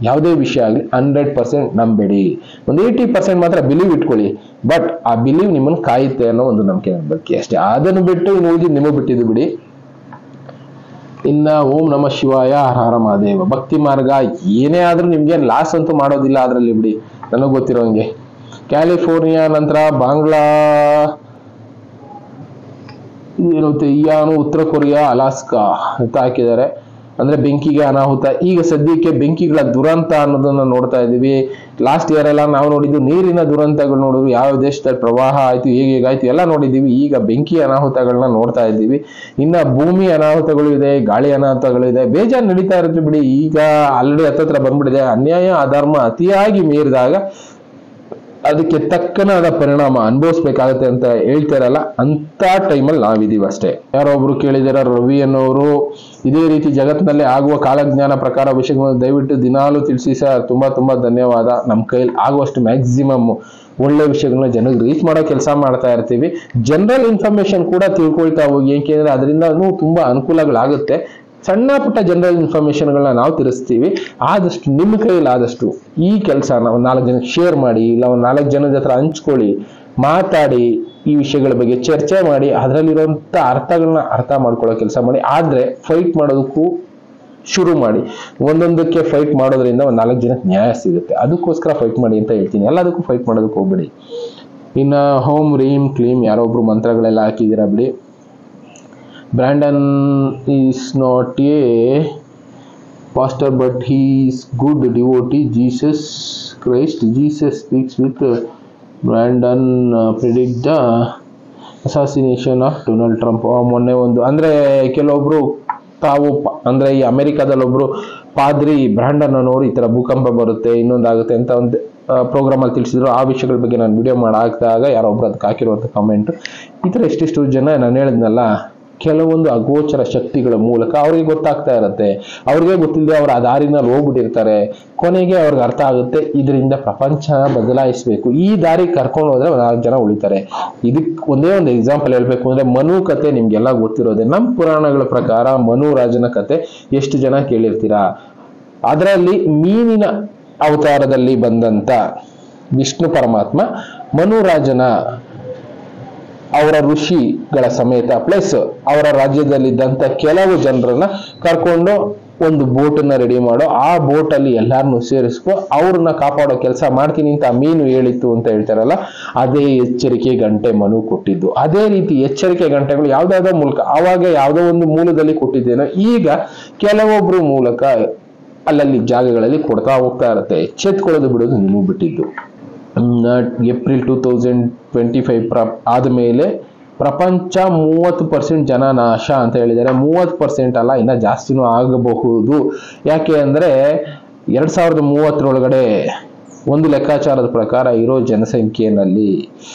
[SPEAKER 1] ಯಾವುದೇ ವಿಷಯ ಆಗಲಿ 100% ನಂಬೇಡಿ, ಒಂದು 80% ಮಾತ್ರ ಬಿಲೀವ್ ಇಟ್ಕೊಳ್ಳಿ. ಬಟ್ ಆ ಬಿಲೀವ್ ನಿಮ್ಮನ್ನು ಕಾಯುತ್ತೆ ಅನ್ನೋ ಒಂದು ನಂಬಿಕೆ ಬಗ್ಗೆ ಅಷ್ಟೇ. ಅದನ್ನು ಬಿಟ್ಟು ಇನ್ನು ಉಳಿದಿದ್ದು ನಿಮಗೆ ಬಿಟ್ಟಿದ್ದು ಬಿಡಿ. ಇನ್ನ ಓಂ ನಮ ಶಿವಾಯ, ಹರ ಹರ ಮಹಾದೇವ. ಭಕ್ತಿ ಮಾರ್ಗ ಏನೇ ಆದ್ರೂ ನಿಮ್ಗೆ ಲಾಸ್ ಅಂತೂ ಮಾಡೋದಿಲ್ಲ ಅದ್ರಲ್ಲಿ ಬಿಡಿ, ನನಗೆ ಗೊತ್ತಿರೋಂಗೆ. ಕ್ಯಾಲಿಫೋರ್ನಿಯಾ ನಂತರ ಬಾಂಗ್ಲಾ ಏನಂತೆ, ಇಯಾನು, ಉತ್ತರ ಕೊರಿಯಾ, ಅಲಾಸ್ಕಾ ಅಂತ ಹಾಕಿದ್ದಾರೆ. ಅಂದ್ರೆ ಬೆಂಕಿಗೆ ಅನಾಹುತ. ಈಗ ಸದ್ಯಕ್ಕೆ ಬೆಂಕಿಗಳ ದುರಂತ ಅನ್ನೋದನ್ನ ನೋಡ್ತಾ ಇದೀವಿ. ಲಾಸ್ಟ್ ಇಯರ್ ಎಲ್ಲ ನಾವು ನೋಡಿದ್ದು ನೀರಿನ ದುರಂತಗಳು ನೋಡಿದ್ವಿ, ಯಾವ ದೇಶದಲ್ಲಿ ಪ್ರವಾಹ ಆಯ್ತು, ಹೇಗಾಯ್ತು ಎಲ್ಲ ನೋಡಿದ್ದೀವಿ. ಈಗ ಬೆಂಕಿ ಅನಾಹುತಗಳನ್ನ ನೋಡ್ತಾ ಇದ್ದೀವಿ. ಇನ್ನ ಭೂಮಿ ಅನಾಹುತಗಳು ಇದೆ, ಗಾಳಿ ಅನಾಹುತಗಳು ಇದೆ, ಬೇಜಾರು ನಡೀತಾ ಇರುತ್ತೆ ಬಿಡಿ. ಈಗ ಆಲ್ರೆಡಿ ಹತ್ತತ್ರ ಬಂದ್ಬಿಟ್ಟಿದೆ. ಅನ್ಯಾಯ ಅಧರ್ಮ ಅತಿಯಾಗಿ ಮೀರಿದಾಗ ಅದಕ್ಕೆ ತಕ್ಕನಾದ ಪರಿಣಾಮ ಅನುಭವಿಸ್ಬೇಕಾಗತ್ತೆ ಅಂತ ಹೇಳ್ತಾರಲ್ಲ, ಅಂತ ಟೈಮಲ್ಲಿ ನಾವಿದೀವಿ ಅಷ್ಟೇ. ಯಾರೊಬ್ರು ಕೇಳಿದಾರ, ರವಿ ಅನ್ನೋರು, ಇದೇ ರೀತಿ ಜಗತ್ತಿನಲ್ಲಿ ಆಗುವ ಕಾಲಜ್ಞಾನ ಪ್ರಕಾರ ವಿಷಯಗಳನ್ನು ದಯವಿಟ್ಟು ದಿನಾಲು ತಿಳಿಸಿ ಸರ್. ತುಂಬಾ ಧನ್ಯವಾದ. ನಮ್ಮ ಕೈಲಿ ಆಗುವಷ್ಟು ಮ್ಯಾಕ್ಸಿಮಮ್ ಒಳ್ಳೆ ವಿಷಯಗಳನ್ನ ಜನಕ್ಕೆ ರೀಚ್ ಮಾಡೋ ಕೆಲಸ ಮಾಡ್ತಾ ಇರ್ತೀವಿ. ಜನರಲ್ ಇನ್ಫಾರ್ಮೇಶನ್ ಕೂಡ ತಿಳ್ಕೊಳ್ತಾ ಹೋಗಿ, ಏಕೆಂದ್ರೆ ಅದರಿಂದ ತುಂಬಾ ಅನುಕೂಲಗಳಾಗುತ್ತೆ. ಸಣ್ಣ ಪುಟ್ಟ ಜನರಲ್ ಇನ್ಫಾರ್ಮೇಶನ್ಗಳನ್ನ ನಾವು ತಿಳಿಸ್ತೀವಿ. ಆದಷ್ಟು ನಿಮ್ಮ ಕೈಯಲ್ಲಿ ಆದಷ್ಟು ಈ ಕೆಲಸನ ಒಂದು 4 ಜನಕ್ಕೆ ಶೇರ್ ಮಾಡಿ, ಇಲ್ಲ ಒಂದು 4 ಜನದ ಹತ್ರ ಹಂಚ್ಕೊಳ್ಳಿ, ಮಾತಾಡಿ, ಈ ವಿಷಯಗಳ ಬಗ್ಗೆ ಚರ್ಚೆ ಮಾಡಿ, ಅದರಲ್ಲಿರುವಂತ ಅರ್ಥಗಳನ್ನ ಅರ್ಥ ಮಾಡ್ಕೊಳ್ಳೋ ಕೆಲಸ ಮಾಡಿ. ಆದ್ರೆ ಫೈಟ್ ಮಾಡೋದಕ್ಕೂ ಶುರು ಮಾಡಿ. ಒಂದೊಂದಕ್ಕೆ ಫೈಟ್ ಮಾಡೋದ್ರಿಂದ ಒಂದು 4 ಜನಕ್ಕೆ ನ್ಯಾಯ ಸಿಗುತ್ತೆ. ಅದಕ್ಕೋಸ್ಕರ ಫೈಟ್ ಮಾಡಿ ಅಂತ ಹೇಳ್ತೀನಿ. ಎಲ್ಲದಕ್ಕೂ ಫೈಟ್ ಮಾಡೋದಕ್ಕೆ ಹೋಗ್ಬೇಡಿ. ಇನ್ನ ಹೋಮ್ ರೀಮ್ ಕ್ಲೀಮ್ ಯಾರೊಬ್ರು ಮಂತ್ರಗಳೆಲ್ಲ ಹಾಕಿದ್ದೀರಾ ಬಿಡಿ. Brandon is not a pastor, but he is good devotee. Jesus Christ. Jesus speaks with Brandon. Predict the assassination of Donald Trump. ಮೊನ್ನೆ ಒಂದು ಅಂದ್ರೆ ಕೆಲವೊಬ್ರು ತಾವು ಅಂದ್ರೆ ಈ ಅಮೆರಿಕಾದಲ್ಲಿ ಒಬ್ರು ಪಾದ್ರಿ ಬ್ರಾಂಡನ್ ಅನ್ನೋರು ಈ ತರ ಭೂಕಂಪ ಬರುತ್ತೆ ಇನ್ನೊಂದಾಗುತ್ತೆ ಅಂತ ಒಂದು ಪ್ರೋಗ್ರಾಮ್ ಅಲ್ಲಿ ತಿಳಿಸಿದ್ರು. ಆ ವಿಷಯಗಳ ಬಗ್ಗೆ ನಾನು ವಿಡಿಯೋ ಮಾಡಾಕ್ದಾಗ ಯಾರೋ ಒಬ್ರು ಅದಕ್ಕೆ ಹಾಕಿರುವಂತ ಕಾಮೆಂಟ್, ಈ ತರ ಎಷ್ಟೆಷ್ಟು ಜನ ನಾನು ಹೇಳಿದ್ನಲ್ಲ ಕೆಲವೊಂದು ಅಗೋಚರ ಶಕ್ತಿಗಳ ಮೂಲಕ ಅವ್ರಿಗೆ ಗೊತ್ತಾಗ್ತಾ ಇರತ್ತೆ, ಅವ್ರಿಗೆ ಗೊತ್ತಿಲ್ಲದೆ ಅವ್ರ ಆ ದಾರಿನಲ್ಲಿ ಹೋಗ್ಬಿಟ್ಟಿರ್ತಾರೆ. ಕೊನೆಗೆ ಅವ್ರಿಗೆ ಅರ್ಥ ಆಗುತ್ತೆ ಇದರಿಂದ ಪ್ರಪಂಚ ಬದಲಾಯಿಸಬೇಕು, ಈ ದಾರಿ ಕರ್ಕೊಂಡು ಹೋದ್ರೆ 4 ಜನ ಉಳಿತಾರೆ. ಇದಕ್ಕೆ ಒಂದೇ ಒಂದು ಎಕ್ಸಾಂಪಲ್ ಹೇಳ್ಬೇಕು ಅಂದ್ರೆ ಮನು ಕತೆ ನಿಮ್ಗೆಲ್ಲ ಗೊತ್ತಿರೋದೆ. ನಮ್ಮ ಪುರಾಣಗಳ ಪ್ರಕಾರ ಮನು ರಾಜನ ಕತೆ ಎಷ್ಟು ಜನ ಕೇಳಿರ್ತೀರಾ? ಅದರಲ್ಲಿ ಮೀನಿನ ಅವತಾರದಲ್ಲಿ ಬಂದಂತ ವಿಷ್ಣು ಪರಮಾತ್ಮ ಮನು ರಾಜನ ಅವರ ಋಷಿಗಳ ಸಮೇತ ಪ್ಲಸ್ ಅವರ ರಾಜ್ಯದಲ್ಲಿದ್ದಂತ ಕೆಲವು ಜನರನ್ನ ಕರ್ಕೊಂಡು ಒಂದು ಬೋಟನ್ನ ರೆಡಿ ಮಾಡೋ, ಆ ಬೋಟ್ ಅಲ್ಲಿ ಎಲ್ಲಾರನ್ನು ಸೇರಿಸ್ಕೊ ಅವ್ರನ್ನ ಕಾಪಾಡೋ ಕೆಲಸ ಮಾಡ್ತೀನಿ ಅಂತ ಮೀನು ಹೇಳಿತ್ತು ಅಂತ ಹೇಳ್ತಾರಲ್ಲ, ಅದೇ ಎಚ್ಚರಿಕೆ ಗಂಟೆ ಮನು ಕೊಟ್ಟಿದ್ದು. ಅದೇ ರೀತಿ ಎಚ್ಚರಿಕೆ ಗಂಟೆಗಳು ಯಾವ್ದಾವ್ದೋ ಮೂಲಕ ಆವಾಗ ಯಾವ್ದೋ ಒಂದು ಮೂಲದಲ್ಲಿ ಕೊಟ್ಟಿದ್ದೇನೋ ಈಗ ಕೆಲವೊಬ್ರು ಮೂಲಕ ಅಲ್ಲಲ್ಲಿ ಜಾಗಗಳಲ್ಲಿ ಕೊಡ್ತಾ ಹೋಗ್ತಾ ಇರತ್ತೆ. ಎಚ್ಚೆತ್ಕೊಳ್ಳೋದು ಬಿಡೋದು ನಿಮಗೆ ಬಿಟ್ಟಿದ್ದು. ಏಪ್ರಿಲ್ 2025 ಆದಮೇಲೆ ಪ್ರಪಂಚ 30% ಜನ ನಾಶ ಅಂತ ಹೇಳಿದ್ದಾರೆ. 30% ಅಲ್ಲ, ಇನ್ನ ಜಾಸ್ತಿನೂ ಆಗಬಹುದು. ಯಾಕೆ ಅಂದ್ರೆ 2030 ಒಂದು ಲೆಕ್ಕಾಚಾರದ ಪ್ರಕಾರ ಇರೋ ಜನಸಂಖ್ಯೆಯಲ್ಲಿ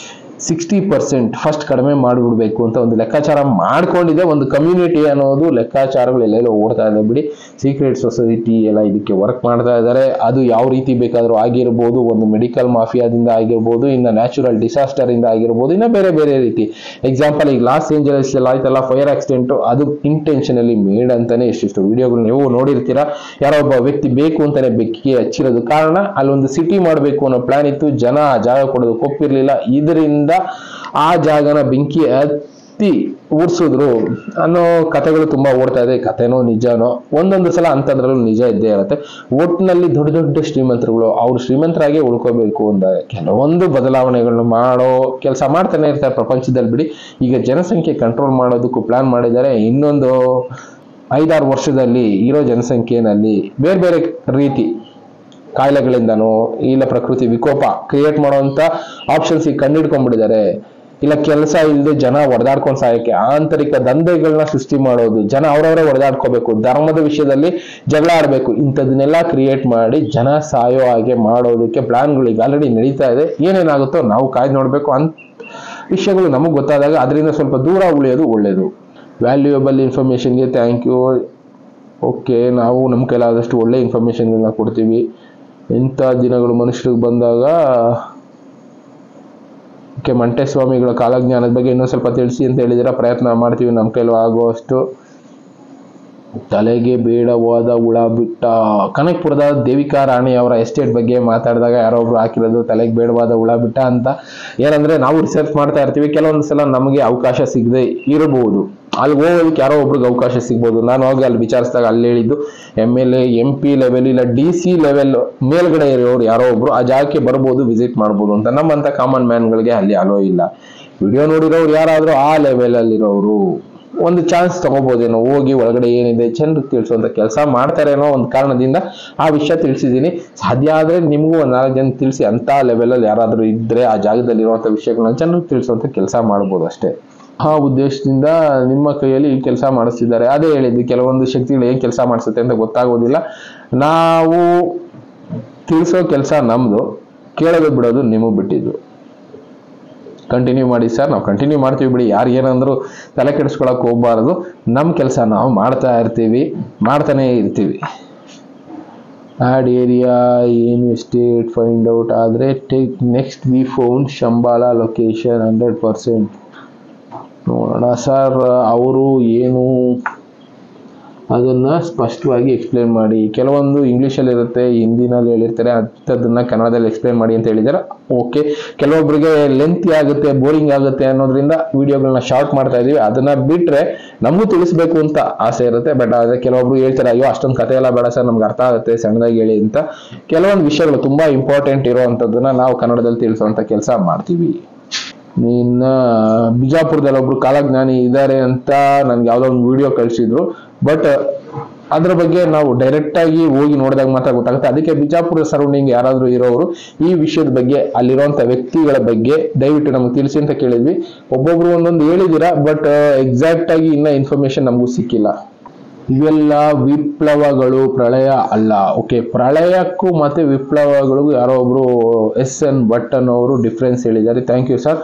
[SPEAKER 1] 60% ಫಸ್ಟ್ ಕಡಿಮೆ ಮಾಡಿಬಿಡ್ಬೇಕು ಅಂತ ಒಂದು ಲೆಕ್ಕಾಚಾರ ಮಾಡ್ಕೊಂಡಿದೆ. ಒಂದು ಕಮ್ಯುನಿಟಿ ಅನ್ನೋದು ಲೆಕ್ಕಾಚಾರಗಳು ಎಲ್ಲೆಲ್ಲೋ ಓಡ್ತಾ ಇದೆ ಬಿಡಿ. ಸೀಕ್ರೆಟ್ ಸೊಸೈಟಿ ಎಲ್ಲ ಇದಕ್ಕೆ ವರ್ಕ್ ಮಾಡ್ತಾ ಇದ್ದಾರೆ. ಅದು ಯಾವ ರೀತಿ ಬೇಕಾದ್ರೂ ಆಗಿರ್ಬೋದು, ಒಂದು ಮೆಡಿಕಲ್ ಮಾಫಿಯಾದಿಂದ ಆಗಿರ್ಬೋದು, ಇನ್ನು ನ್ಯಾಚುರಲ್ ಡಿಸಾಸ್ಟರ್ ಇಂದ ಆಗಿರ್ಬೋದು, ಇನ್ನು ಬೇರೆ ಬೇರೆ ರೀತಿ. ಎಕ್ಸಾಂಪಲ್ ಈಗ ಲಾಸ್ ಏಂಜಲಸ್ ಎಲ್ಲ ಆಯ್ತಲ್ಲ ಫೈರ್ ಆಕ್ಸಿಡೆಂಟ್, ಅದು ಇಂಟೆನ್ಷನಲಿ ಮೇಡ್ ಅಂತಾನೆ ಎಷ್ಟಿಷ್ಟು ವಿಡಿಯೋಗಳು ನೀವು ನೋಡಿರ್ತೀರಾ. ಯಾರೋ ಒಬ್ಬ ವ್ಯಕ್ತಿ ಬೇಕು ಅಂತಾನೆ ಬೆಂಕಿ ಹಚ್ಚಿರೋದು. ಕಾರಣ ಅಲ್ಲೊಂದು ಸಿಟಿ ಮಾಡಬೇಕು ಅನ್ನೋ ಪ್ಲಾನ್ ಇತ್ತು, ಜನ ಜಾಗ ಕೊಡೋದು ಒಪ್ಪಿರ್ಲಿಲ್ಲ. ಇದರಿಂದ ಆ ಜಾಗನ ಬೆಂಕಿ ಹತ್ತಿ ಉರ್ಸಿದ್ರು ಅನ್ನೋ ಕಥೆಗಳು ತುಂಬಾ ಓಡ್ತಾ ಇದೆ. ಕಥೆನೋ ನಿಜನೋ ಒಂದೊಂದು ಸಲ ಅಂತದ್ರಲ್ಲೂ ನಿಜ ಇದ್ದೇ ಇರುತ್ತೆ. ಒಟ್ಟಿನಲ್ಲಿ ದೊಡ್ಡ ದೊಡ್ಡ ಶ್ರೀಮಂತರುಗಳು ಅವ್ರು ಶ್ರೀಮಂತರಾಗಿ ಉಳ್ಕೋಬೇಕು ಅಂದ್ರೆ ಕೆಲವೊಂದು ಬದಲಾವಣೆಗಳನ್ನು ಮಾಡೋ ಕೆಲಸ ಮಾಡ್ತಾನೆ ಇರ್ತಾರೆ ಪ್ರಪಂಚದಲ್ಲಿ ಬಿಡಿ. ಈಗ ಜನಸಂಖ್ಯೆ ಕಂಟ್ರೋಲ್ ಮಾಡೋದಕ್ಕೂ ಪ್ಲಾನ್ ಮಾಡಿದ್ದಾರೆ. ಇನ್ನೊಂದು 5-6 ವರ್ಷದಲ್ಲಿ ಇರೋ ಜನಸಂಖ್ಯೆಯಲ್ಲಿ ಬೇರೆ ಬೇರೆ ರೀತಿ ಕಾಯಿಲೆಗಳಿಂದನೋ ಇಲ್ಲ ಪ್ರಕೃತಿ ವಿಕೋಪ ಕ್ರಿಯೇಟ್ ಮಾಡುವಂತ ಆಪ್ಷನ್ಸ್ ಈಗ ಕಂಡಿಡ್ಕೊಂಡ್ಬಿಟ್ಟಿದ್ದಾರೆ. ಇಲ್ಲ ಕೆಲಸ ಇಲ್ಲದೆ ಜನ ಹೊಡೆದಾಡ್ಕೊಂಡು ಸಾಯಕ್ಕೆ ಆಂತರಿಕ ದಂಧೆಗಳನ್ನ ಸೃಷ್ಟಿ ಮಾಡೋದು, ಜನ ಅವರವರೇ ಹೊಡೆದಾಡ್ಕೋಬೇಕು, ಧರ್ಮದ ವಿಷಯದಲ್ಲಿ ಜಗಳ ಆಡ್ಬೇಕು, ಇಂಥದನ್ನೆಲ್ಲ ಕ್ರಿಯೇಟ್ ಮಾಡಿ ಜನ ಸಾಯೋ ಹಾಗೆ ಮಾಡೋದಕ್ಕೆ ಪ್ಲಾನ್ಗಳು ಈಗ ಆಲ್ರೆಡಿ ನಡೀತಾ ಇದೆ. ಏನೇನಾಗುತ್ತೋ ನಾವು ಕಾಯ್ದು ನೋಡ್ಬೇಕು. ಅಂತ ವಿಷಯಗಳು ನಮಗೆ ಗೊತ್ತಾದಾಗ ಅದರಿಂದ ಸ್ವಲ್ಪ ದೂರ ಉಳಿಯೋದು ಒಳ್ಳೇದು. ವ್ಯಾಲ್ಯೂಯಬಲ್ ಇನ್ಫಾರ್ಮೇಶನ್ಗೆ ಥ್ಯಾಂಕ್ ಯು. ಓಕೆ, ನಾವು ನಮ್ಮ ಕೈಲಾದಷ್ಟು ಒಳ್ಳೆ ಇನ್ಫಾರ್ಮೇಶನ್ಗಳನ್ನ ಕೊಡ್ತೀವಿ. ಇಂಥ ದಿನಗಳು ಮನುಷ್ಯರಿಗೆ ಬಂದಾಗ ಮಂಟೇಸ್ವಾಮಿಗಳ ಕಾಲಜ್ಞಾನದ ಬಗ್ಗೆ ಇನ್ನೂ ಸ್ವಲ್ಪ ತಿಳಿಸಿ ಅಂತ ಹೇಳಿದಿರ, ಪ್ರಯತ್ನ ಮಾಡ್ತೀವಿ ನಮ್ಮ ಕೈಲೂ ಆಗುವಷ್ಟು. ತಲೆಗೆ ಬೇಡವಾದ ಹುಳ ಬಿಟ್ಟ. ಕನಕಪುರದ ದೇವಿಕಾ ರಾಣಿ ಅವರ ಎಸ್ಟೇಟ್ ಬಗ್ಗೆ ಮಾತಾಡಿದಾಗ ಯಾರೋ ಒಬ್ರು ಹಾಕಿರೋದು ತಲೆಗೆ ಬೇಡವಾದ ಹುಳ ಬಿಟ್ಟ ಅಂತ. ಏನಂದ್ರೆ ನಾವು ರಿಸರ್ಚ್ ಮಾಡ್ತಾ ಇರ್ತೀವಿ, ಕೆಲವೊಂದು ಸಲ ನಮಗೆ ಅವಕಾಶ ಸಿಗದೆ ಇರಬಹುದು, ಅಲ್ಲಿ ಹೋಗೋದಕ್ಕೆ ಯಾರೋ ಒಬ್ರಿಗೆ ಅವಕಾಶ ಸಿಗ್ಬೋದು. ನಾನು ಹೋಗಿ ಅಲ್ಲಿ ವಿಚಾರಿಸಿದಾಗ ಅಲ್ಲಿ ಹೇಳಿದ್ದು MLA MP ಲೆವೆಲ್ ಇಲ್ಲ DC ಲೆವೆಲ್ ಮೇಲ್ಗಡೆ ಇರೋರು ಯಾರೋ ಒಬ್ರು ಆ ಜಾಗಕ್ಕೆ ಬರ್ಬೋದು, ವಿಸಿಟ್ ಮಾಡ್ಬೋದು ಅಂತ. ನಮ್ಮಂತ ಕಾಮನ್ ಮ್ಯಾನ್ಗಳಿಗೆ ಅಲ್ಲಿ ಅಲೋ ಇಲ್ಲ. ವಿಡಿಯೋ ನೋಡಿರೋರು ಯಾರಾದ್ರೂ ಆ ಲೆವೆಲ್ ಅಲ್ಲಿರೋರು ಒಂದು ಚಾನ್ಸ್ ತಗೋಬಹುದೇನೋ, ಹೋಗಿ ಒಳಗಡೆ ಏನಿದೆ ಜನರಿಗೆ ತಿಳಿಸುವಂತ ಕೆಲಸ ಮಾಡ್ತಾರೇನೋ ಒಂದು ಕಾರಣದಿಂದ ಆ ವಿಷಯ ತಿಳಿಸಿದೀನಿ. ಸಾಧ್ಯ ಆದ್ರೆ ನಿಮಗೂ ಒಂದು 4 ಜನ ತಿಳಿಸಿ ಅಂತ ಲೆವೆಲ್ ಅಲ್ಲಿ ಯಾರಾದ್ರೂ ಇದ್ರೆ ಆ ಜಾಗದಲ್ಲಿ ಇರುವಂತ ವಿಷಯಗಳನ್ನ ಜನರಿಗೆ ತಿಳಿಸುವಂತ ಕೆಲಸ ಮಾಡ್ಬೋದು ಅಷ್ಟೇ. ಆ ಉದ್ದೇಶದಿಂದ ನಿಮ್ಮ ಕೈಯಲ್ಲಿ ಕೆಲಸ ಮಾಡಿಸ್ತಿದ್ದಾರೆ. ಅದೇ ಹೇಳಿದ್ವಿ, ಕೆಲವೊಂದು ಶಕ್ತಿಗಳು ಏನ್ ಕೆಲಸ ಮಾಡಿಸುತ್ತೆ ಅಂತ ಗೊತ್ತಾಗೋದಿಲ್ಲ. ನಾವು ತಿಳಿಸೋ ಕೆಲಸ ನಮ್ದು, ಕೇಳೋದು ಬಿಡೋದು ನಿಮಗೆ ಬಿಟ್ಟಿದ್ದು. ಕಂಟಿನ್ಯೂ ಮಾಡಿ ಸರ್, ನಾವು ಕಂಟಿನ್ಯೂ ಮಾಡ್ತೀವಿ ಬಿಡಿ, ಯಾರು ಏನಂದ್ರು ತಲೆ ಕೆಡಿಸ್ಕೊಳಕ್ ಹೋಗ್ಬಾರ್ದು. ನಮ್ಮ ಕೆಲಸ ನಾವು ಮಾಡ್ತಾ ಇರ್ತೀವಿ, ಮಾಡ್ತಾನೆ ಇರ್ತೀವಿ. ಆಡ್ ಏರಿಯಾ ಏನು ಸ್ಟೇಟ್ ಫೈಂಡ್ ಔಟ್ ಆದ್ರೆ take next we found Shambhala location 100%. ನೋಡೋಣ ಸರ್, ಅವರು ಏನು ಅದನ್ನ ಸ್ಪಷ್ಟವಾಗಿ ಎಕ್ಸ್ಪ್ಲೇನ್ ಮಾಡಿ. ಕೆಲವೊಂದು ಇಂಗ್ಲೀಷಲ್ಲಿ ಇರುತ್ತೆ, ಹಿಂದಿನಲ್ಲಿ ಹೇಳಿರ್ತಾರೆ, ಅಂಥದ್ದನ್ನ ಕನ್ನಡದಲ್ಲಿ ಎಕ್ಸ್ಪ್ಲೇನ್ ಮಾಡಿ ಅಂತ ಹೇಳಿದ್ದಾರೆ. ಓಕೆ, ಕೆಲವೊಬ್ಬರಿಗೆ ಲೆಂತಿ ಆಗುತ್ತೆ, ಬೋರಿಂಗ್ ಆಗುತ್ತೆ ಅನ್ನೋದ್ರಿಂದ ವಿಡಿಯೋಗಳನ್ನ ಶಾರ್ಟ್ ಮಾಡ್ತಾ ಇದೀವಿ. ಅದನ್ನ ಬಿಟ್ರೆ ನಮಗೂ ತಿಳಿಸ್ಬೇಕು ಅಂತ ಆಸೆ ಇರುತ್ತೆ. ಬಟ್ ಆದ್ರೆ ಕೆಲವೊಬ್ರು ಹೇಳ್ತಾರೆ, ಅಯ್ಯೋ ಅಷ್ಟೊಂದು ಕಥೆ ಎಲ್ಲ ಬೇಡ ಸರ್, ನಮ್ಗೆ ಅರ್ಥ ಆಗುತ್ತೆ, ಸಣ್ಣದಾಗಿ ಹೇಳಿ ಅಂತ. ಕೆಲವೊಂದು ವಿಷಯಗಳು ತುಂಬಾ ಇಂಪಾರ್ಟೆಂಟ್ ಇರುವಂತದ್ದನ್ನ ನಾವು ಕನ್ನಡದಲ್ಲಿ ತಿಳಿಸುವಂತ ಕೆಲಸ ಮಾಡ್ತೀವಿ. ಇನ್ನ ಬಿಜಾಪುರದಲ್ಲಿ ಒಬ್ರು ಕಾಲಜ್ಞಾನಿ ಇದ್ದಾರೆ ಅಂತ ನನ್ಗೆ ಯಾವ್ದೋ ಒಂದು ವಿಡಿಯೋ ಕಳಿಸಿದ್ರು. ಬಟ್ ಅದ್ರ ಬಗ್ಗೆ ನಾವು ಡೈರೆಕ್ಟ್ ಆಗಿ ಹೋಗಿ ನೋಡಿದಾಗ ಮಾತ್ರ ಗೊತ್ತಾಗುತ್ತೆ. ಅದಕ್ಕೆ ಬಿಜಾಪುರ ಸರೌಂಡಿಂಗ್ ಯಾರಾದ್ರೂ ಇರೋರು ಈ ವಿಷಯದ ಬಗ್ಗೆ ಅಲ್ಲಿರುವಂತ ವ್ಯಕ್ತಿಗಳ ಬಗ್ಗೆ ದಯವಿಟ್ಟು ನಮ್ಗೆ ತಿಳಿಸಿ ಅಂತ ಕೇಳಿದ್ವಿ. ಒಬ್ಬೊಬ್ರು ಒಂದೊಂದು ಹೇಳಿದಿರಾ, ಬಟ್ ಎಕ್ಸಾಕ್ಟ್ ಆಗಿ ಇನ್ನ ಇನ್ಫಾರ್ಮೇಶನ್ ನಮಗೂ ಸಿಕ್ಕಿಲ್ಲ. ಇವೆಲ್ಲ ವಿಪ್ಲವಗಳು, ಪ್ರಳಯ ಅಲ್ಲ. ಓಕೆ, ಪ್ರಳಯಕ್ಕೂ ಮತ್ತೆ ವಿಪ್ಲವಗಳಿಗೂ ಯಾರೋ ಒಬ್ರು SN ಭಟ್ ಅನ್ನೋರು ಡಿಫ್ರೆನ್ಸ್ ಹೇಳಿದ್ದಾರೆ. Thank you sir.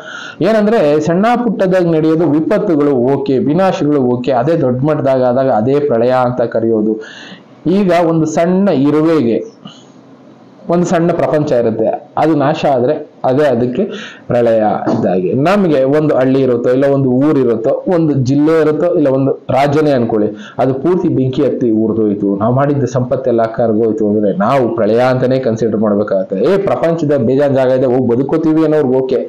[SPEAKER 1] ಏನಂದ್ರೆ ಸಣ್ಣ ಪುಟ್ಟದಾಗ ನಡೆಯೋದು ವಿಪತ್ತುಗಳು ಓಕೆ, ವಿನಾಶಗಳು ಓಕೆ, ಅದೇ ದೊಡ್ಡ ಮಟ್ಟದಾಗ ಆದಾಗ ಅದೇ ಪ್ರಳಯ ಅಂತ ಕರೆಯೋದು. ಈಗ ಒಂದು ಸಣ್ಣ ಇರುವೆಗೆ ಒಂದು ಸಣ್ಣ ಪ್ರಪಂಚ ಇರುತ್ತೆ, ಅದು ನಾಶ ಆದ್ರೆ ಅದೇ ಅದಕ್ಕೆ ಪ್ರಳಯ ಇದ್ದಾಗೆ. ನಮಗೆ ಒಂದು ಹಳ್ಳಿ ಇರುತ್ತೋ, ಇಲ್ಲ ಒಂದು ಊರಿರುತ್ತೋ, ಒಂದು ಜಿಲ್ಲೆ ಇರುತ್ತೋ, ಇಲ್ಲ ಒಂದು ರಾಜ್ಯನೇ ಅನ್ಕೊಳ್ಳಿ, ಅದು ಪೂರ್ತಿ ಬೆಂಕಿ ಹತ್ತಿ ಉರಿದೋಯ್ತು, ನಾವು ಮಾಡಿದ್ದ ಸಂಪತ್ತೆಲ್ಲ ಕರ್ಗೋಯ್ತು ಅಂದ್ರೆ ನಾವು ಪ್ರಳಯ ಅಂತಾನೆ ಕನ್ಸಿಡರ್ ಮಾಡ್ಬೇಕಾಗತ್ತೆ. ಪ್ರಪಂಚದ ಬೇಜಾನ್ ಜಾಗ ಇದೆ, ಹೋಗಿ ಬದುಕೋತೀವಿ ಅನ್ನೋರ್ಗೆ ಓಕೆ.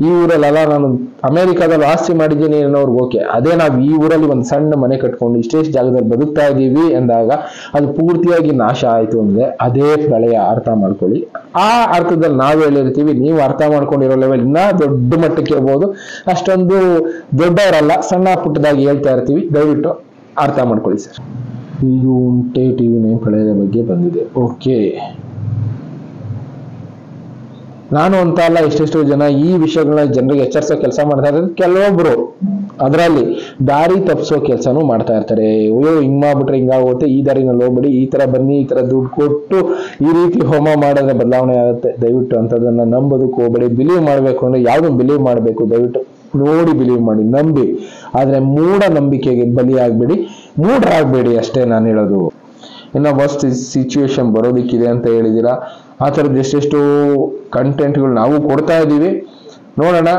[SPEAKER 1] ಈ ಊರಲ್ಲೆಲ್ಲ ನಾನು ಅಮೆರಿಕಾದಲ್ಲಿ ಆಸ್ತಿ ಮಾಡಿದ್ದೀನಿ ಅನ್ನೋರ್ಗೆ ಓಕೆ. ಅದೇ ನಾವು ಈ ಊರಲ್ಲಿ ಒಂದು ಸಣ್ಣ ಮನೆ ಕಟ್ಕೊಂಡು ಇಷ್ಟೇಷ್ಟು ಜಾಗದಲ್ಲಿ ಬದುಕ್ತಾ ಇದೀವಿ ಅಂದಾಗ ಅದು ಪೂರ್ತಿಯಾಗಿ ನಾಶ ಆಯ್ತು ಅಂದ್ರೆ ಅದೇ ಪ್ರಳಯ. ಅರ್ಥ ಮಾಡ್ಕೊಳ್ಳಿ. ಆ ಅರ್ಥದಲ್ಲಿ ನಾವು ಹೇಳಿರ್ತೀವಿ, ನೀವು ಅರ್ಥ ಮಾಡ್ಕೊಂಡಿರೋ ಲೆವೆಲ್ ಇನ್ನ ದೊಡ್ಡ ಮಟ್ಟಕ್ಕೆ ಇರ್ಬೋದು, ಅಷ್ಟೊಂದು ದೊಡ್ಡವರಲ್ಲ, ಸಣ್ಣ ಪುಟ್ಟದಾಗಿ ಹೇಳ್ತಾ ಇರ್ತೀವಿ. ದಯವಿಟ್ಟು ಅರ್ಥ ಮಾಡ್ಕೊಳ್ಳಿ ಸರ್. ಇದು ಉಂಟೆ TV9 ಪ್ರಳಯದ ಬಗ್ಗೆ ಬಂದಿದೆ. ಓಕೆ, ನಾನು ಅಂತ ಅಲ್ಲ, ಎಷ್ಟೆಷ್ಟೋ ಜನ ಈ ವಿಷಯಗಳನ್ನ ಜನರಿಗೆ ಎಚ್ಚರಿಸೋ ಕೆಲಸ ಮಾಡ್ತಾ ಇರ್ತಾರೆ. ಕೆಲವೊಬ್ರು ಅದರಲ್ಲಿ ದಾರಿ ತಪ್ಪಿಸೋ ಕೆಲಸನೂ ಮಾಡ್ತಾ ಇರ್ತಾರೆ. ಅಯ್ಯೋ ಹಿಂಗ್ ಮಾಡ್ಬಿಟ್ರೆ ಹಿಂಗಾಗುತ್ತೆ, ಈ ದಾರಿನಲ್ಲಿ ಹೋಗ್ಬೇಡಿ, ಈ ತರ ಬನ್ನಿ, ಈ ತರ ದುಡ್ಡು ಕೊಟ್ಟು ಈ ರೀತಿ ಹೋಮ ಮಾಡಿದ್ರೆ ಬದಲಾವಣೆ ಆಗುತ್ತೆ. ದಯವಿಟ್ಟು ಅಂತದನ್ನ ನಂಬೋದಕ್ಕೆ ಹೋಗ್ಬೇಡಿ. ಬಿಲೀವ್ ಮಾಡ್ಬೇಕು ಅಂದ್ರೆ ಯಾವ್ದನ್ನ ಬಿಲೀವ್ ಮಾಡ್ಬೇಕು ದಯವಿಟ್ಟು ನೋಡಿ ಬಿಲೀವ್ ಮಾಡಿ, ನಂಬಿ. ಆದ್ರೆ ಮೂಢ ನಂಬಿಕೆಗೆ ಬಲಿ ಆಗ್ಬೇಡಿ, ಮೂಢರಾಗ್ಬೇಡಿ ಅಷ್ಟೇ ನಾನು ಹೇಳೋದು. ಇನ್ನು ವರ್ಸ್ಟ್ ಸಿಚುವೇಶನ್ ಬರೋದಿಕ್ಕಿದೆ ಅಂತ ಹೇಳಿದಿರಾ. ಆ ಥರದ್ದು ಎಷ್ಟೆಷ್ಟು ಕಂಟೆಂಟ್ಗಳು ನಾವು ಕೊಡ್ತಾ ಇದ್ದೀವಿ, ನೋಡೋಣ.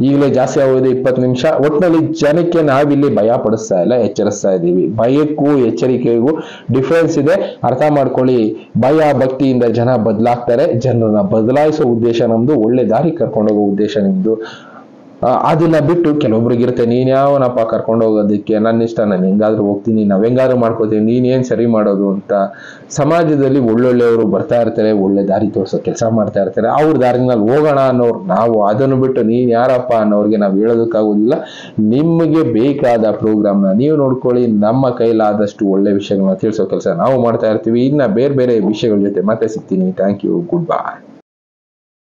[SPEAKER 1] ಈಗಲೇ ಜಾಸ್ತಿ ಆಗೋದು 20 ನಿಮಿಷ. ಒಟ್ಟಿನಲ್ಲಿ ಜನಕ್ಕೆ ನಾವಿಲ್ಲಿ ಭಯ ಪಡಿಸ್ತಾ ಇಲ್ಲ, ಎಚ್ಚರಿಸ್ತಾ ಇದ್ದೀವಿ. ಭಯಕ್ಕೂ ಎಚ್ಚರಿಕೆಗೂ ಡಿಫ್ರೆನ್ಸ್ ಇದೆ, ಅರ್ಥ ಮಾಡ್ಕೊಳ್ಳಿ. ಭಯ ಭಕ್ತಿಯಿಂದ ಜನ ಬದಲಾಗ್ತಾರೆ. ಜನರನ್ನ ಬದಲಾಯಿಸೋ ಉದ್ದೇಶ ನಮ್ದು, ಒಳ್ಳೆ ದಾರಿ ಕರ್ಕೊಂಡೋಗೋ ಉದ್ದೇಶ ನಿಮ್ದು. ಅದನ್ನ ಬಿಟ್ಟು ಕೆಲವೊಬ್ರಿಗಿರುತ್ತೆ, ನೀನ್ ಯಾವನಪ್ಪ ಕರ್ಕೊಂಡು ಹೋಗೋದಕ್ಕೆ, ನನ್ನ ಇಷ್ಟ, ನಾನು ಹೆಂಗಾದ್ರೂ ಹೋಗ್ತೀನಿ, ನಾವ್ ಹೆಂಗಾದ್ರೂ ಮಾಡ್ಕೋತೀವಿ, ನೀನ್ ಏನ್ ಸರಿ ಮಾಡೋದು ಅಂತ. ಸಮಾಜದಲ್ಲಿ ಒಳ್ಳೊಳ್ಳೆಯವರು ಬರ್ತಾ ಇರ್ತಾರೆ, ಒಳ್ಳೆ ದಾರಿ ತೋರ್ಸೋ ಕೆಲಸ ಮಾಡ್ತಾ ಇರ್ತಾರೆ. ಅವ್ರ ದಾರಿನಲ್ಲಿ ಹೋಗೋಣ ಅನ್ನೋರು ನಾವು. ಅದನ್ನು ಬಿಟ್ಟು ನೀನ್ ಯಾರಪ್ಪ ಅನ್ನೋರ್ಗೆ ನಾವು ಹೇಳೋದಕ್ಕಾಗೋದಿಲ್ಲ. ನಿಮಗೆ ಬೇಕಾದ ಪ್ರೋಗ್ರಾಮ್ನ ನೀವು ನೋಡ್ಕೊಳ್ಳಿ. ನಮ್ಮ ಕೈಲಾದಷ್ಟು ಒಳ್ಳೆ ವಿಷಯಗಳನ್ನ ತಿಳಿಸೋ ಕೆಲಸ ನಾವು ಮಾಡ್ತಾ ಇರ್ತೀವಿ. ಇನ್ನ ಬೇರೆ ಬೇರೆ ವಿಷಯಗಳ ಜೊತೆ ಮತ್ತೆ ಸಿಗ್ತೀನಿ. Thank you, good by.